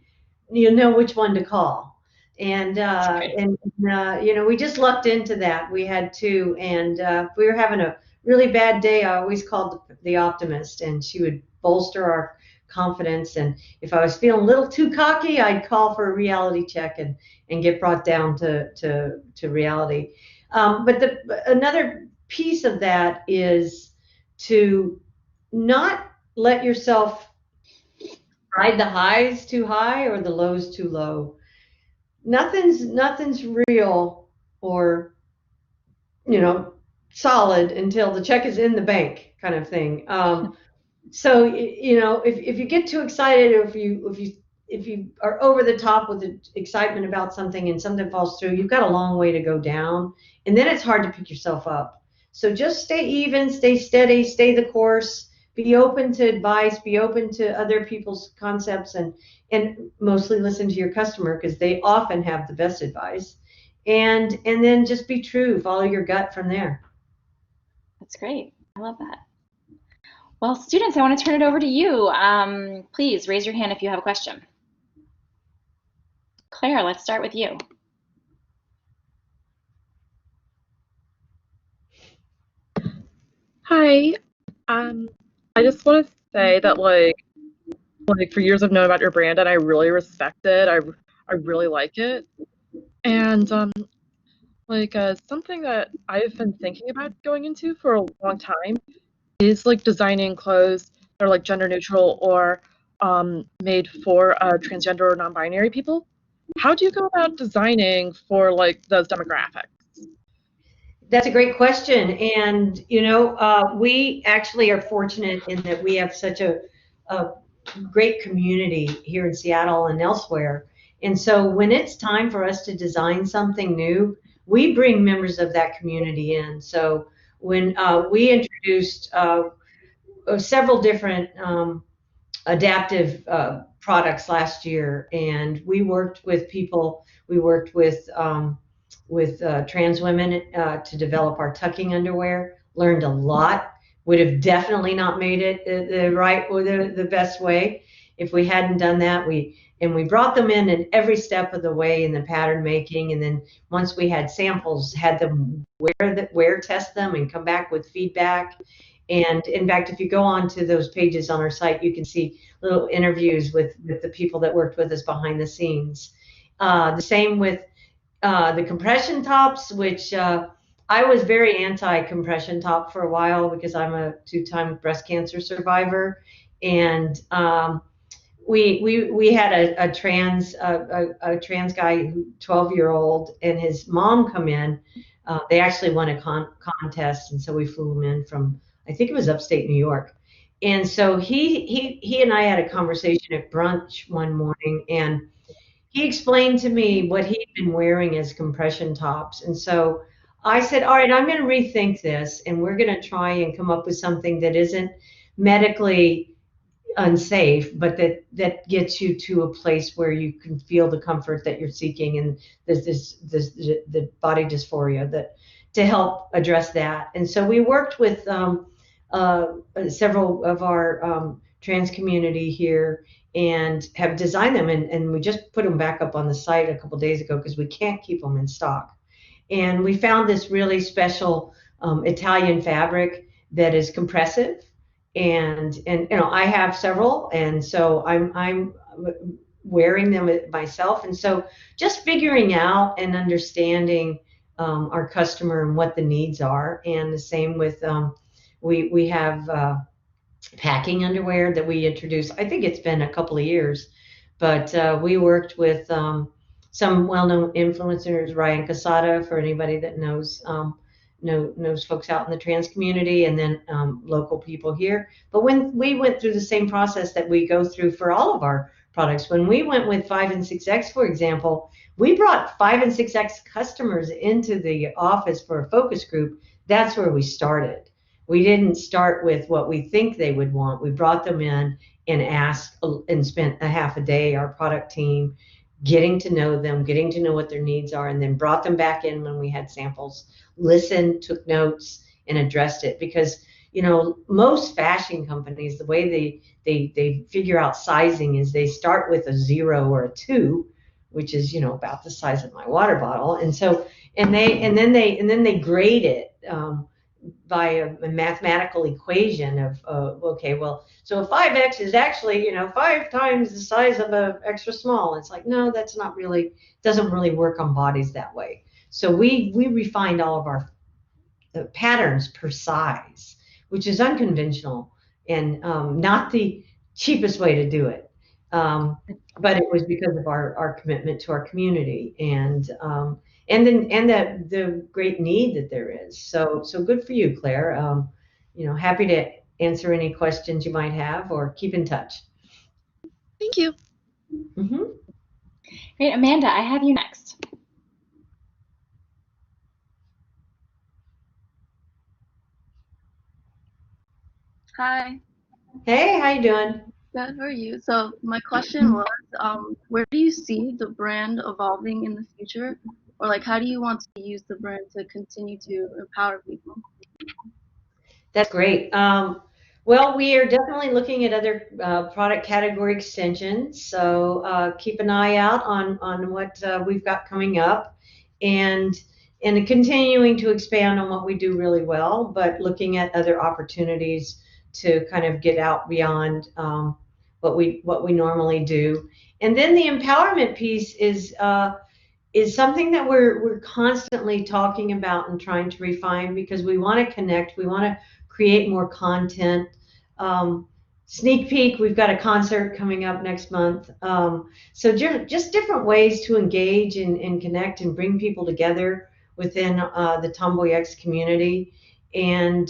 you know which one to call. And we just lucked into that. We had two, and if we were having a really bad day, I always called the optimist, and she would bolster our confidence. And if I was feeling a little too cocky, I'd call for a reality check and get brought down to reality. But another piece of that is to not let yourself ride the highs too high or the lows too low. Nothing's real or solid until the check is in the bank, kind of thing. So if you get too excited, or if you are over the top with the excitement about something and something falls through, you've got a long way to go down, and then it's hard to pick yourself up. So just stay even, stay steady, stay the course. Be open to advice, be open to other people's concepts, and mostly listen to your customer, because they often have the best advice. And then just be true, follow your gut from there. That's great. I love that. Well, students, I want to turn it over to you. Please raise your hand if you have a question. Claire, let's start with you. Hi. I just want to say that like for years I've known about your brand and I really respect it. I really like it. And something that I've been thinking about going into for a long time is like designing clothes that are like gender neutral or made for transgender or non-binary people. How do you go about designing for like those demographics? That's a great question. And, we actually are fortunate in that we have such a great community here in Seattle and elsewhere. And so when it's time for us to design something new, we bring members of that community in. So when we introduced several different adaptive products last year, and we worked with people, we worked with trans women to develop our tucking underwear, learned a lot, would have definitely not made it the right or the best way if we hadn't done that. We brought them in every step of the way in the pattern making, and then once we had samples, had them wear test them and come back with feedback. And in fact, if you go on to those pages on our site, you can see little interviews with the people that worked with us behind the scenes. The same with the compression tops, which I was very anti-compression top for a while because I'm a 2-time breast cancer survivor, and we had a trans guy, 12-year-old, and his mom come in. They actually won a contest, and so we flew him in from, I think it was upstate New York. And so he and I had a conversation at brunch one morning, and he explained to me what he'd been wearing as compression tops. And so I said, all right, I'm going to rethink this, and we're going to try and come up with something that isn't medically unsafe, but that gets you to a place where you can feel the comfort that you're seeking, and the body dysphoria that to help address that. And so we worked with several of our trans community here and have designed them, and we just put them back up on the site a couple days ago because we can't keep them in stock. And we found this really special Italian fabric that is compressive, and I have several, and so I'm wearing them myself. And so just figuring out and understanding our customer and what the needs are. And the same with we have packing underwear that we introduced. I think it's been a couple of years, but we worked with some well-known influencers, Ryan Casada, for anybody that knows folks out in the trans community, and then local people here. But when we went through the same process that we go through for all of our products, when we went with 5 and 6X, for example, we brought 5 and 6X customers into the office for a focus group. That's where we started. We didn't start with what we think they would want. We brought them in and asked and spent a half a day, our product team, getting to know them, getting to know what their needs are, and then brought them back in when we had samples, listened, took notes, and addressed it, because most fashion companies, the way they figure out sizing is they start with a 0 or a 2, which is about the size of my water bottle, and then they grade it by a mathematical equation of okay, well, so a 5X is actually 5 times the size of a extra small. It's like, no, that's not really, doesn't really work on bodies that way. So we refined all of our patterns per size, which is unconventional and not the cheapest way to do it. But it was because of our commitment to our community and the great need that there is. So good for you, Claire. Happy to answer any questions you might have or keep in touch. Thank you. Mm-hmm. Great, Amanda, I have you next. Hi. Hey, how you doing? Good, how are you? So my question was, where do you see the brand evolving in the future? Or like, how do you want to use the brand to continue to empower people? That's great. Well, we are definitely looking at other product category extensions. So keep an eye out on what we've got coming up, and continuing to expand on what we do really well, but looking at other opportunities to kind of get out beyond what we normally do. And then the empowerment piece is something that we're constantly talking about and trying to refine, because we want to connect, we want to create more content. Sneak peek, we've got a concert coming up next month. So just different ways to engage and connect and bring people together within the TomboyX community, and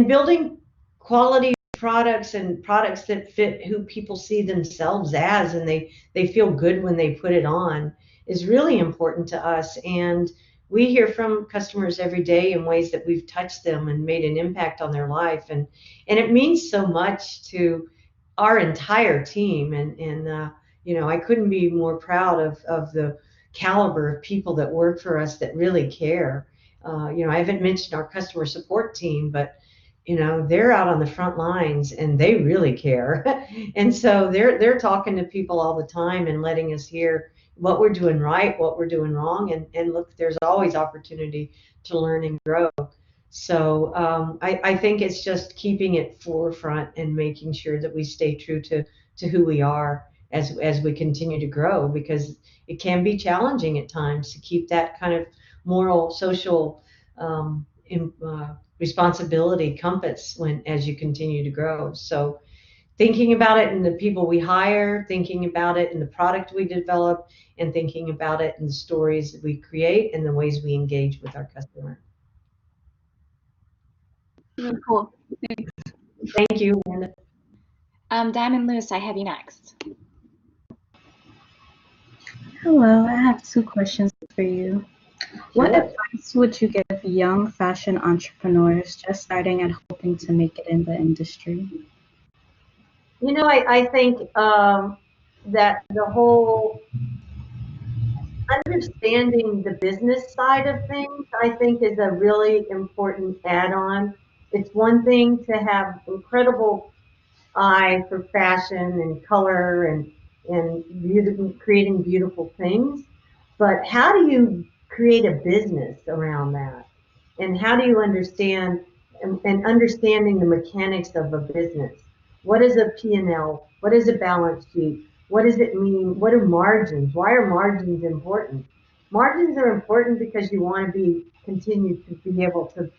building quality products and products that fit who people see themselves as, and they feel good when they put it on, is really important to us. And we hear from customers every day in ways that we've touched them and made an impact on their life, and it means so much to our entire team. And I couldn't be more proud of the caliber of people that work for us that really care. I haven't mentioned our customer support team, but they're out on the front lines and they really care. And so they're talking to people all the time and letting us hear what we're doing right, what we're doing wrong, and look, there's always opportunity to learn and grow. So I think it's just keeping it forefront and making sure that we stay true to who we are as we continue to grow, because it can be challenging at times to keep that kind of moral, social responsibility compass as you continue to grow. So thinking about it in the people we hire, thinking about it in the product we develop, and thinking about it in the stories that we create and the ways we engage with our customer. Really cool. Thanks. Thank you, Amanda. Diamond Lewis, I have you next. Hello, I have 2 questions for you. What Sure. advice would you give young fashion entrepreneurs just starting and hoping to make it in the industry? I think that the whole understanding the business side of things, I think, is a really important add-on. It's one thing to have incredible eye for fashion and color and creating beautiful things, but how do you create a business around that? And how do you understand and understanding the mechanics of a business? What is a P&L? What is a balance sheet? What does it mean? What are margins? Why are margins important? Margins are important because you want to continue to be able to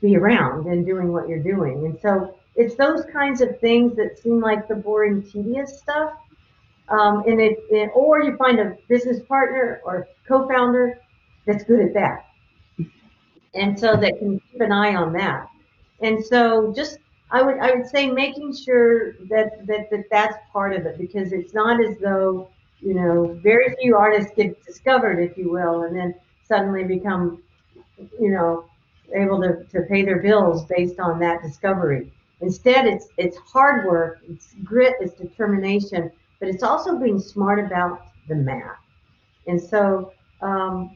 be around and doing what you're doing. And so it's those kinds of things that seem like the boring, tedious stuff. Or you find a business partner or co-founder that's good at that. And so they can keep an eye on that. And so I would say making sure that's part of it, because it's not as though, very few artists get discovered, if you will, and then suddenly become, able to pay their bills based on that discovery. Instead, it's hard work, it's grit, it's determination, but it's also being smart about the math. And so, I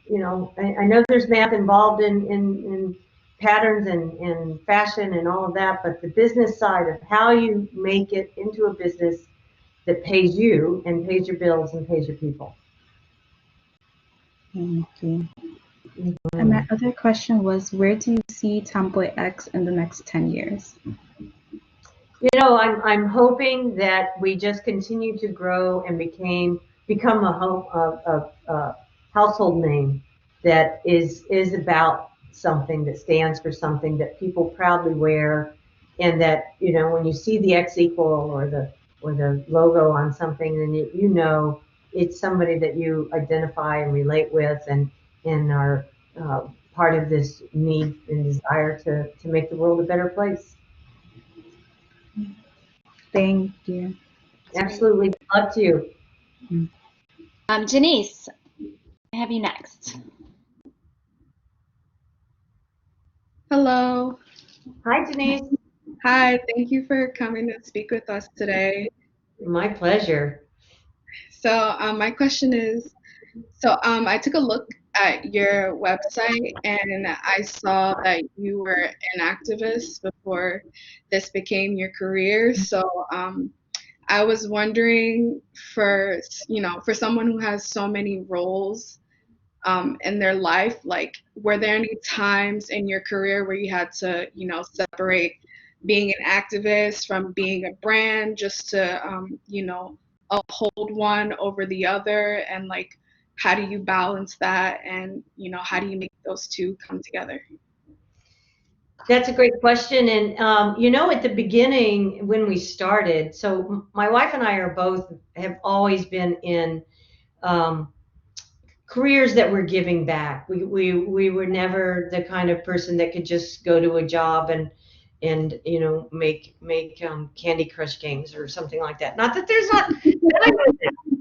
know there's math involved in patterns and fashion and all of that, but the business side of how you make it into a business that pays you and pays your bills and pays your people. Thank you. And my other question was, where do you see TomboyX in the next 10 years? You know, I'm hoping that we just continue to grow and become a household name that is about something, that stands for something that people proudly wear, and that, you know, when you see the X equal or the logo on something, then you know it's somebody that you identify and relate with, and are part of this need and desire to make the world a better place. Thank you. Absolutely. Love to. Janice, I have you next. Hello. Hi, Denise. Hi, thank you for coming to speak with us today. My pleasure. So, my question is, I took a look at your website and I saw that you were an activist before this became your career. So, I was wondering for, for someone who has so many roles in their life, like, were there any times in your career where you had to, separate being an activist from being a brand, just to, uphold one over the other? And like, how do you balance that? And, how do you make those two come together? That's a great question. And, you know, at the beginning when we started, so my wife and I have always been in careers that were giving back. We were never the kind of person that could just go to a job and you know, make Candy Crush games or something like that. Not that there's not.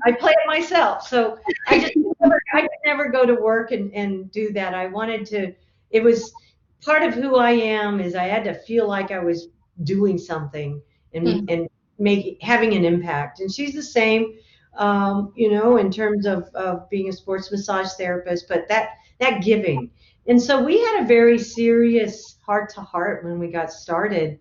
I play it myself, so I could never go to work and do that. I wanted to. It was part of who I am. Is I had to feel like I was doing something and having an impact. And she's the same. You know, in terms of being a sports massage therapist, but that giving. And so we had a very serious heart to heart when we got started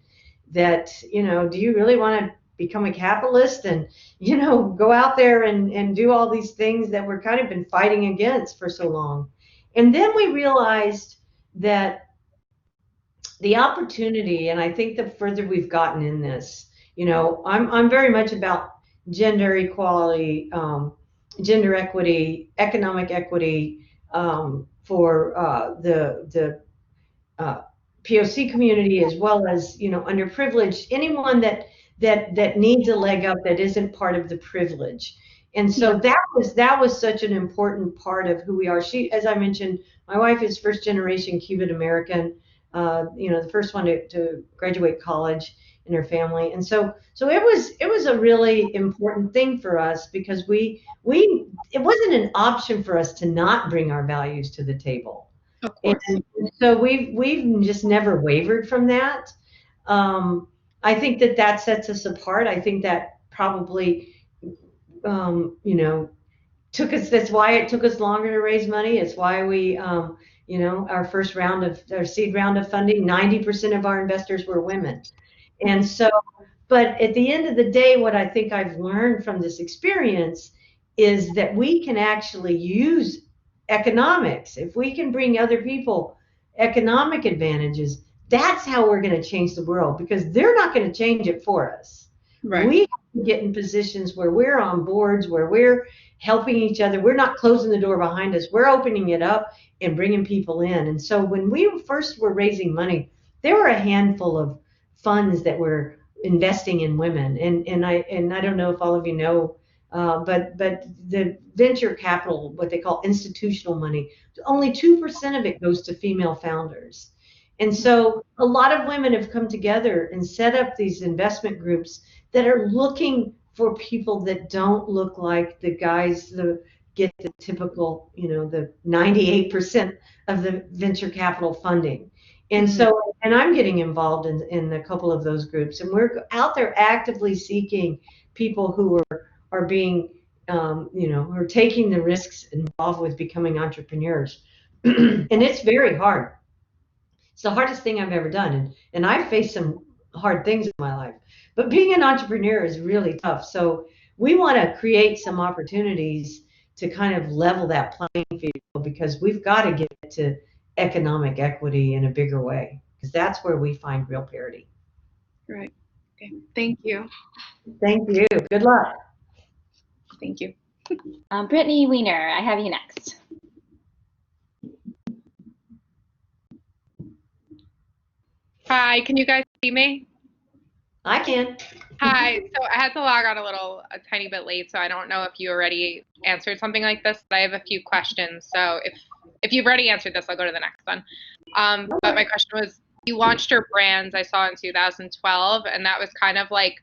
that, you know, do you really want to become a capitalist and, you know, go out there and do all these things that we're kind of been fighting against for so long? And then we realized that the opportunity, and I think the further we've gotten in this, you know, I'm very much about gender equality, gender equity, economic equity for the POC community, as well as, you know, underprivileged, anyone that needs a leg up that isn't part of the privilege. And so that was such an important part of who we are. She, as I mentioned, my wife is first generation Cuban American, you know, the first one to graduate college in her family. And so it was a really important thing for us, because it wasn't an option for us to not bring our values to the table. Of course. And so we've just never wavered from that. I think that sets us apart. I think that probably, you know, that's why it took us longer to raise money. It's why we, you know, our seed round of funding, 90% of our investors were women. And so, but at the end of the day, what I think I've learned from this experience is that we can actually use economics. If we can bring other people economic advantages, that's how we're going to change the world, because they're not going to change it for us. Right. We have to get in positions where we're on boards, where we're helping each other. We're not closing the door behind us. We're opening it up and bringing people in. And so when we first were raising money, there were a handful of funds that were investing in women. And I don't know if all of you know, but the venture capital, what they call institutional money, only 2% of it goes to female founders. And so a lot of women have come together and set up these investment groups that are looking for people that don't look like the guys that get the typical, you know, the 98% of the venture capital funding. And so, and I'm getting involved in a couple of those groups, and we're out there actively seeking people who are being, you know, are taking the risks involved with becoming entrepreneurs. And it's very hard. It's the hardest thing I've ever done. And I've faced some hard things in my life. But being an entrepreneur is really tough. So we want to create some opportunities to kind of level that playing field, because we've got to get to economic equity in a bigger way, because that's where we find real parity. Right. Okay. Thank you. Thank you. Good luck. Thank you. Brittany Weiner, I have you next. Hi, can you guys see me? I can. Hi, so I had to log on a tiny bit late, so I don't know if you already answered something like this, but I have a few questions. So if you've already answered this, I'll go to the next one. But my question was, you launched your brands, I saw in 2012, and that was kind of like,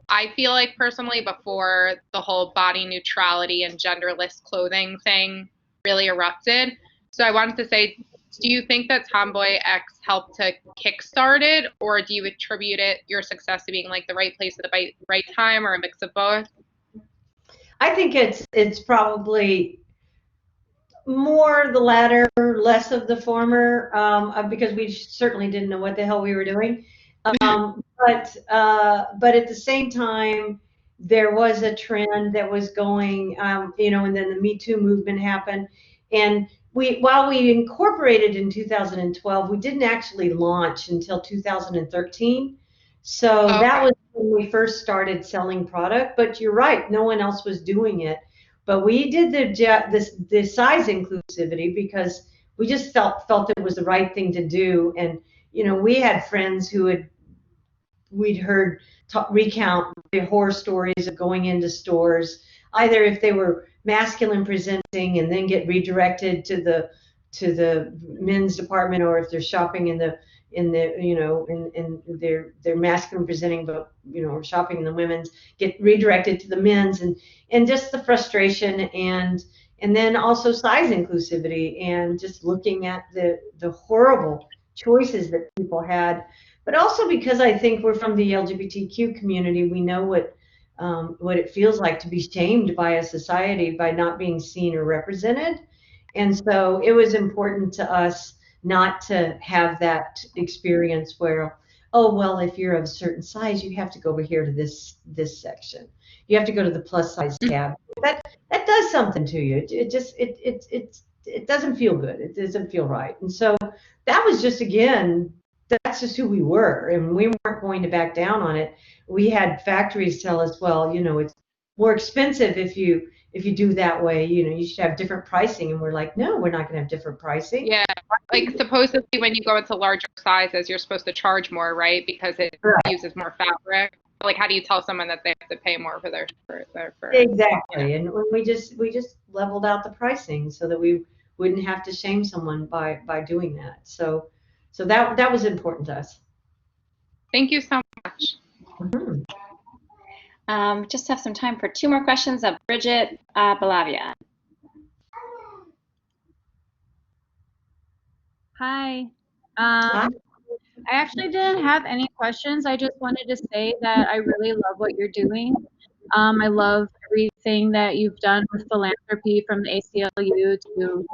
I feel like personally before the whole body neutrality and genderless clothing thing really erupted. So I wanted to say, do you think that TomboyX helped to kickstart it, or do you attribute your success to being like the right place at the right time, or a mix of both? I think it's probably more the latter, less of the former, because we certainly didn't know what the hell we were doing. But at the same time, there was a trend that was going, and then the Me Too movement happened. And while we incorporated in 2012, we didn't actually launch until 2013. So Okay. that was when we first started selling product. But you're right, no one else was doing it. But we did the size inclusivity because we just felt it was the right thing to do. And we had friends we'd heard recount the horror stories of going into stores, either if they were masculine presenting and then get redirected to the men's department, or if they're shopping in their masculine presenting, but shopping in the women's, get redirected to the men's, and just the frustration, and then also size inclusivity, and just looking at the horrible choices that people had. But also because I think we're from the LGBTQ community, we know what it feels like to be shamed by a society by not being seen or represented. And so it was important to us not to have that experience where, oh, well, if you're of a certain size, you have to go over here to this section. You have to go to the plus size tab. That does something to you. It doesn't feel good. It doesn't feel right. And so that was just, again, that's just who we were, and we weren't going to back down on it. We had factories tell us, well, it's more expensive if you do that way. You should have different pricing, and we're like, no, we're not going to have different pricing. Yeah, like supposedly when you go into larger sizes, you're supposed to charge more, right? Because it uses more fabric. Like, how do you tell someone that they have to pay more for their Exactly, and we just leveled out the pricing so that we wouldn't have to shame someone by doing that. So that was important to us. Thank you so much. Mm-hmm. Just have some time for two more questions of Bridget Balavia. Hi. I actually didn't have any questions. I just wanted to say that I really love what you're doing. I love everything that you've done with philanthropy, from the ACLU to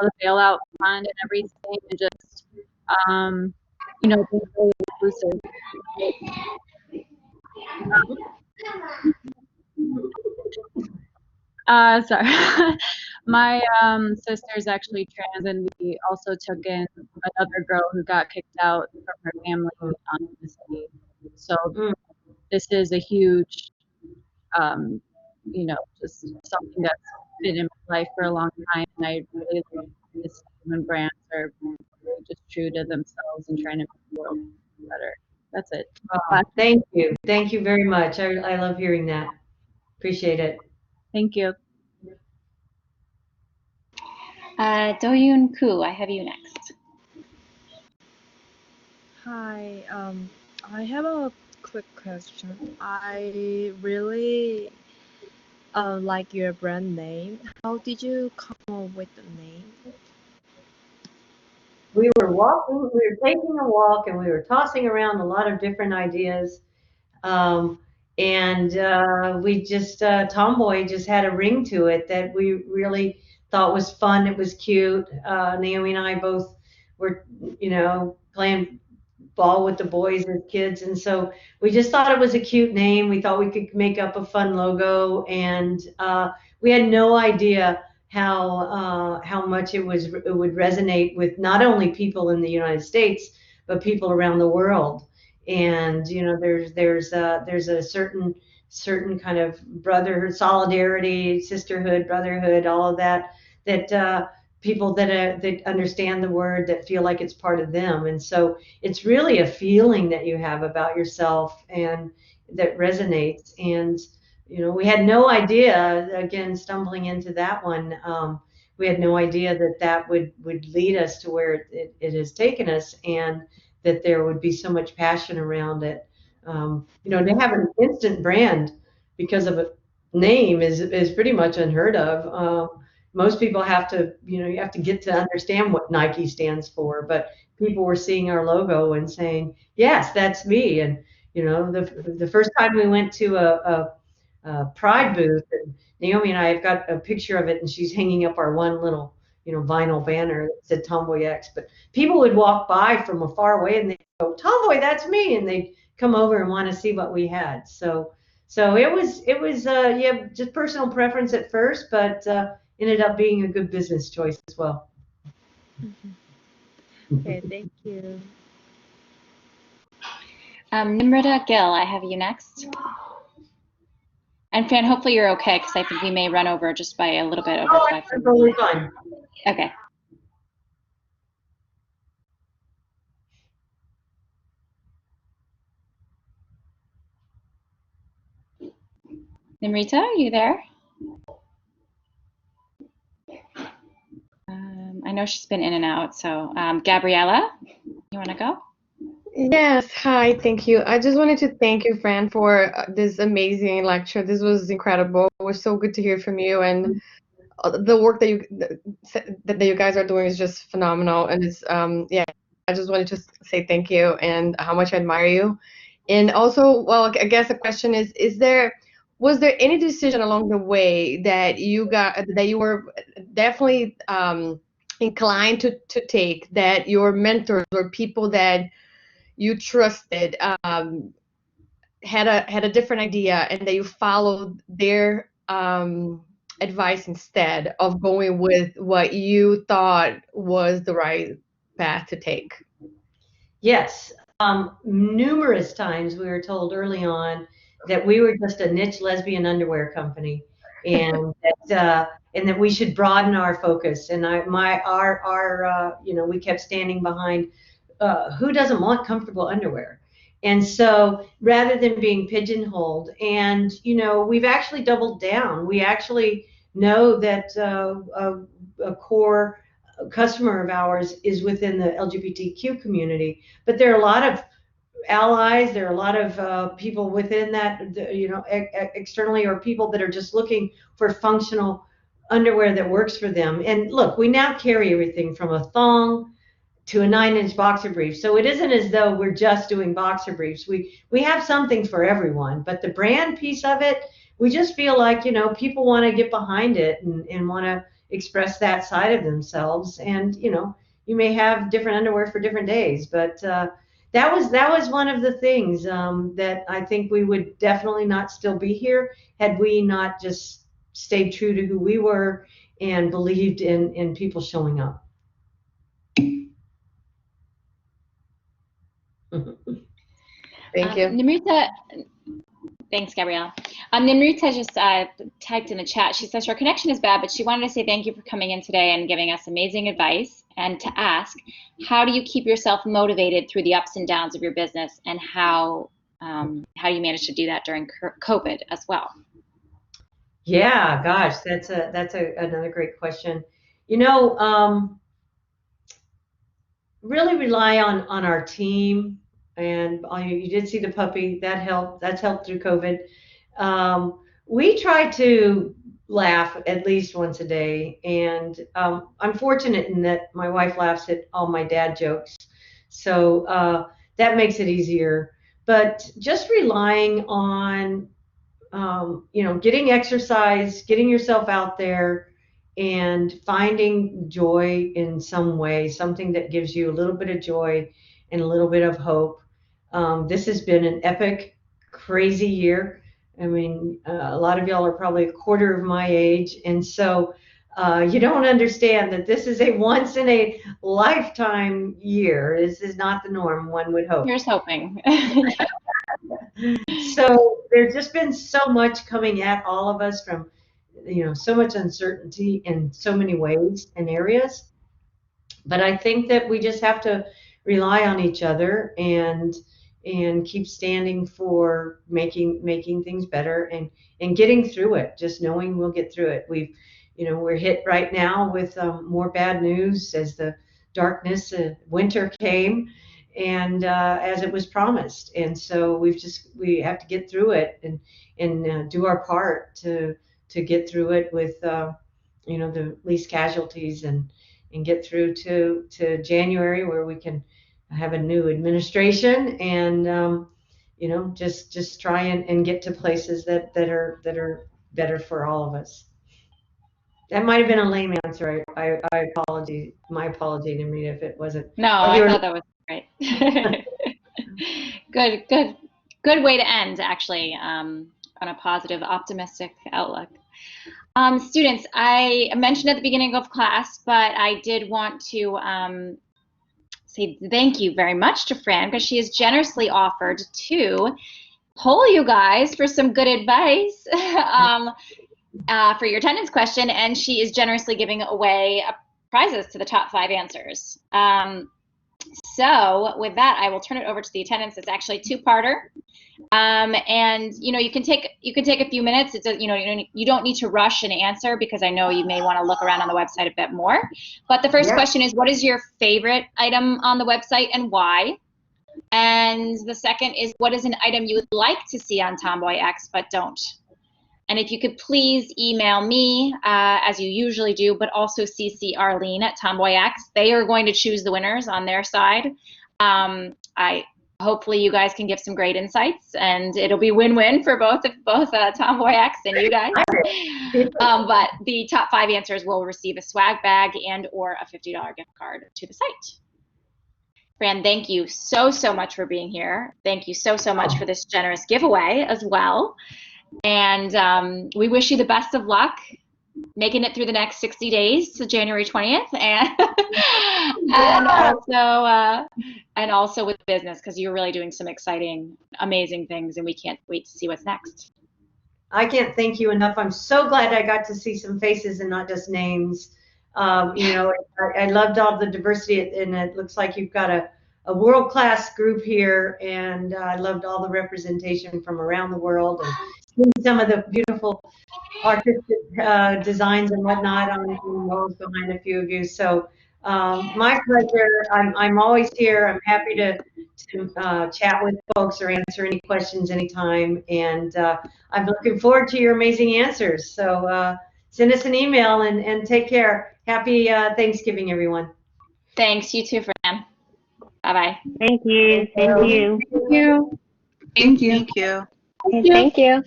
the bailout fund and everything, and just being really inclusive. Sorry. My sister's actually trans, and we also took in another girl who got kicked out from her family on Disney. So this is a huge, just something that's been in my life for a long time, and I really love this when brands are really just true to themselves and trying to make the world better. That's it. Thank you. Thank you very much. I love hearing that. Appreciate it. Thank you. Do-Yoon Koo, I have you next. Hi, I have a quick question. I really like your brand name. How did you come up with the name? We were taking a walk, and we were tossing around a lot of different ideas. We just, Tomboy just had a ring to it that we really thought was fun. It was cute. Naomi and I both were, playing ball with the boys as kids. And so we just thought it was a cute name. We thought we could make up a fun logo, and we had no idea how much it would resonate with not only people in the United States, but people around the world. And there's a certain kind of brotherhood, solidarity, sisterhood, brotherhood, all of that people that understand the word, that feel like it's part of them. And so it's really a feeling that you have about yourself and that resonates. And we had no idea, again, stumbling into that one, we had no idea that would lead us to where it has taken us, and that there would be so much passion around it. To have an instant brand because of a name is pretty much unheard of. Most people have to, you have to get to understand what Nike stands for, but people were seeing our logo and saying, yes, that's me. And, the first time we went to a Pride booth, and Naomi and I have got a picture of it, and she's hanging up our one little, vinyl banner that said TomboyX. But people would walk by from afar away and they go, Tomboy, that's me. And they'd come over and want to see what we had. So it was just personal preference at first, but ended up being a good business choice as well. Okay, thank you. Nimrita Gill, I have you next. And Fran, hopefully you're okay, because I think we may run over just by a little bit over 5 minutes. Totally fine. Okay. Nimrita, are you there? I know she's been in and out, so Gabriella, you want to go? Yes, hi, thank you. I just wanted to thank you, Fran, for this amazing lecture. This was incredible. It was so good to hear from you, and the work that you guys are doing is just phenomenal. And it's I just wanted to say thank you and how much I admire you. And also, well, I guess the question is was there any decision along the way that you were definitely inclined to take, that your mentors or people that you trusted had a different idea, and that you followed their advice instead of going with what you thought was the right path to take? Yes. Numerous times we were told early on that we were just a niche lesbian underwear company, and that we should broaden our focus. And we kept standing behind who doesn't want comfortable underwear. And so rather than being pigeonholed, and we've actually doubled down. We actually know that a core customer of ours is within the LGBTQ community, but there are a lot of allies, there are a lot of people within that, externally, or people that are just looking for functional underwear that works for them. And look, we now carry everything from a thong to a 9-inch boxer brief. So it isn't as though we're just doing boxer briefs. We have something for everyone, but the brand piece of it, we just feel like, people want to get behind it and want to express that side of themselves. And, you may have different underwear for different days, but that was one of the things that I think we would definitely not still be here had we not just stayed true to who we were and believed in people showing up. Thank you. Nimrita, thanks, Gabrielle. Nimrita just typed in the chat. She says her connection is bad, but she wanted to say thank you for coming in today and giving us amazing advice, and to ask, how do you keep yourself motivated through the ups and downs of your business, and how you managed to do that during COVID as well? Yeah, gosh, that's another great question. Really rely on our team. And you did see the puppy, that helped. That's helped through COVID. We try to laugh at least once a day, and I'm fortunate in that my wife laughs at all my dad jokes, so that makes it easier. But just relying on getting exercise, getting yourself out there, and finding joy in some way, something that gives you a little bit of joy and a little bit of hope. This has been an epic, crazy year. I mean, a lot of y'all are probably a quarter of my age, and so you don't understand that this is a once in a lifetime year. This is not the norm, one would hope. Here's hoping. So there's just been so much coming at all of us from, so much uncertainty in so many ways and areas. But I think that we just have to rely on each other and keep standing for making things better and getting through it. Just knowing we'll get through it. We're hit right now with more bad news as the darkness, winter came, and as it was promised. And so we have to get through it and do our part to get through it with the least casualties and get through to January where we can have a new administration and just try and get to places that are better for all of us. That might have been a lame answer. I apologize. My apology to me if it wasn't. No, I thought that was great. Good way to end, actually, on a positive, optimistic outlook. Students, I mentioned at the beginning of class, but I did want to say thank you very much to Fran because she has generously offered to poll you guys for some good advice for your attendance question, and she is generously giving away prizes to the top 5 answers. So with that, I will turn it over to the attendance. It's actually a 2-parter. And you can take a few minutes. It's you don't need to rush an answer because I know you may want to look around on the website a bit more. But the first question is, what is your favorite item on the website and why? And the second is, what is an item you would like to see on TomboyX but don't? And if you could please email me, as you usually do, but also CC Arlene at TomboyX. They are going to choose the winners on their side. Hopefully you guys can give some great insights, and it'll be win-win for both TomboyX and you guys. But the top 5 answers will receive a swag bag and or a $50 gift card to the site. Fran, thank you so much for being here. Thank you so much for this generous giveaway as well. And we wish you the best of luck making it through the next 60 days to January 20th, and also with business, because you're really doing some exciting, amazing things, and we can't wait to see what's next. I can't thank you enough. I'm so glad I got to see some faces and not just names. I loved all the diversity, and it looks like you've got a world-class group here, and I loved all the representation from around the world and seeing some of the beautiful artistic designs and whatnot on the walls behind a few of you. So my pleasure. I'm always here. I'm happy to chat with folks or answer any questions anytime, and I'm looking forward to your amazing answers. So send us an email and take care. Happy Thanksgiving, everyone. Thanks. You too, Fran. Bye-bye. Thank you. Thank you. Thank you. Thank you. Thank you.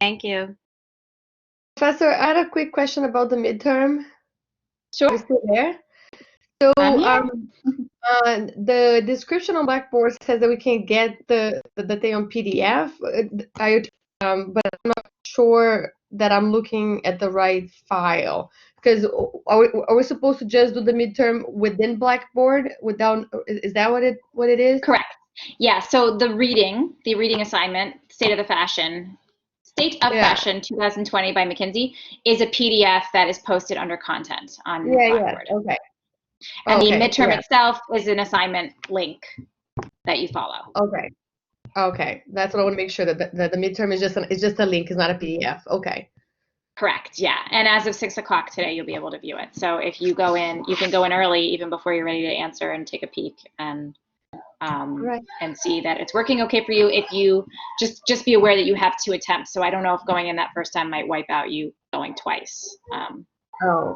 Thank you. Professor, I had a quick question about the midterm. Sure. Are you still there? So the description on Blackboard says that we can get the thing on PDF. But I'm not sure that I'm looking at the right file. Because are we supposed to just do the midterm within Blackboard without? Is that what it is? Correct. Yeah. So the reading assignment, State of Fashion 2020 by McKinsey, is a PDF that is posted under content on Blackboard. Yeah. Okay. And the midterm itself is an assignment link that you follow. Okay. That's what I want to make sure that the midterm is just a link, it's not a PDF. Okay. Correct. Yeah. And as of 6 o'clock today, you'll be able to view it. So if you go in, you can go in early, even before you're ready to answer, and take a peek and see that it's working okay for you. If you just be aware that you have 2 attempts. So I don't know if going in that first time might wipe out you going twice.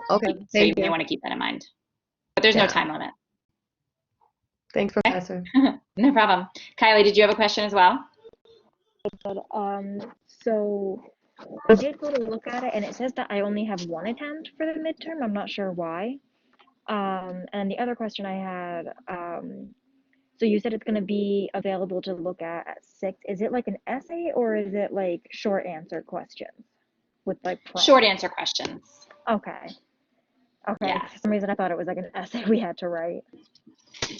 Okay. So you may want to keep that in mind. But there's no time limit. Thanks, Professor. No problem. Kylie, did you have a question as well? So I did go to look at it, and it says that I only have one attempt for the midterm. I'm not sure why. And the other question I had, so you said it's going to be available to look at 6. Is it like an essay or is it like short answer questions with like prompts? Short answer questions. Okay. Okay. Yeah. For some reason I thought it was like an essay we had to write.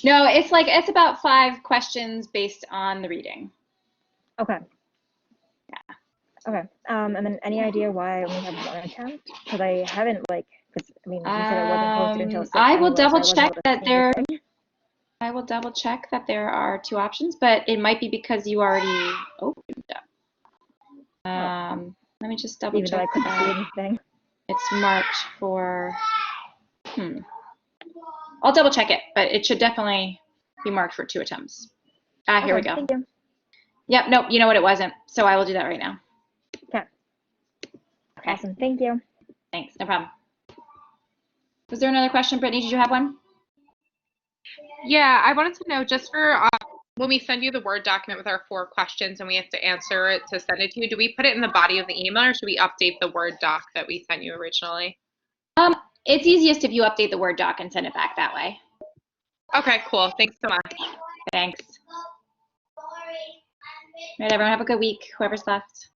No, it's about 5 questions based on the reading. Okay. Yeah. Okay. And then any idea why I only have one attempt? Because I haven't like, because I mean, you said it wasn't posted until 6 I will anyway, so double I wasn't check able to that see there. anything. I will double check that there are 2 options, but it might be because you already opened up. Let me just double Even though I check couldn't see that. anything. It's marked for. I'll double check it, but it should definitely be marked for 2 attempts. Here we go. Thank you. Yep. Nope. You know what? It wasn't. So I will do that right now. Okay. Okay. Awesome. Thank you. Thanks. No problem. Was there another question, Brittany? Did you have one? Yeah, I wanted to know just for when we send you the Word document with our 4 questions and we have to answer it to send it to you, do we put it in the body of the email or should we update the Word doc that we sent you originally? It's easiest if you update the Word doc and send it back that way. Okay, cool. Thanks so much. Thanks. All right, everyone, have a good week, whoever's left.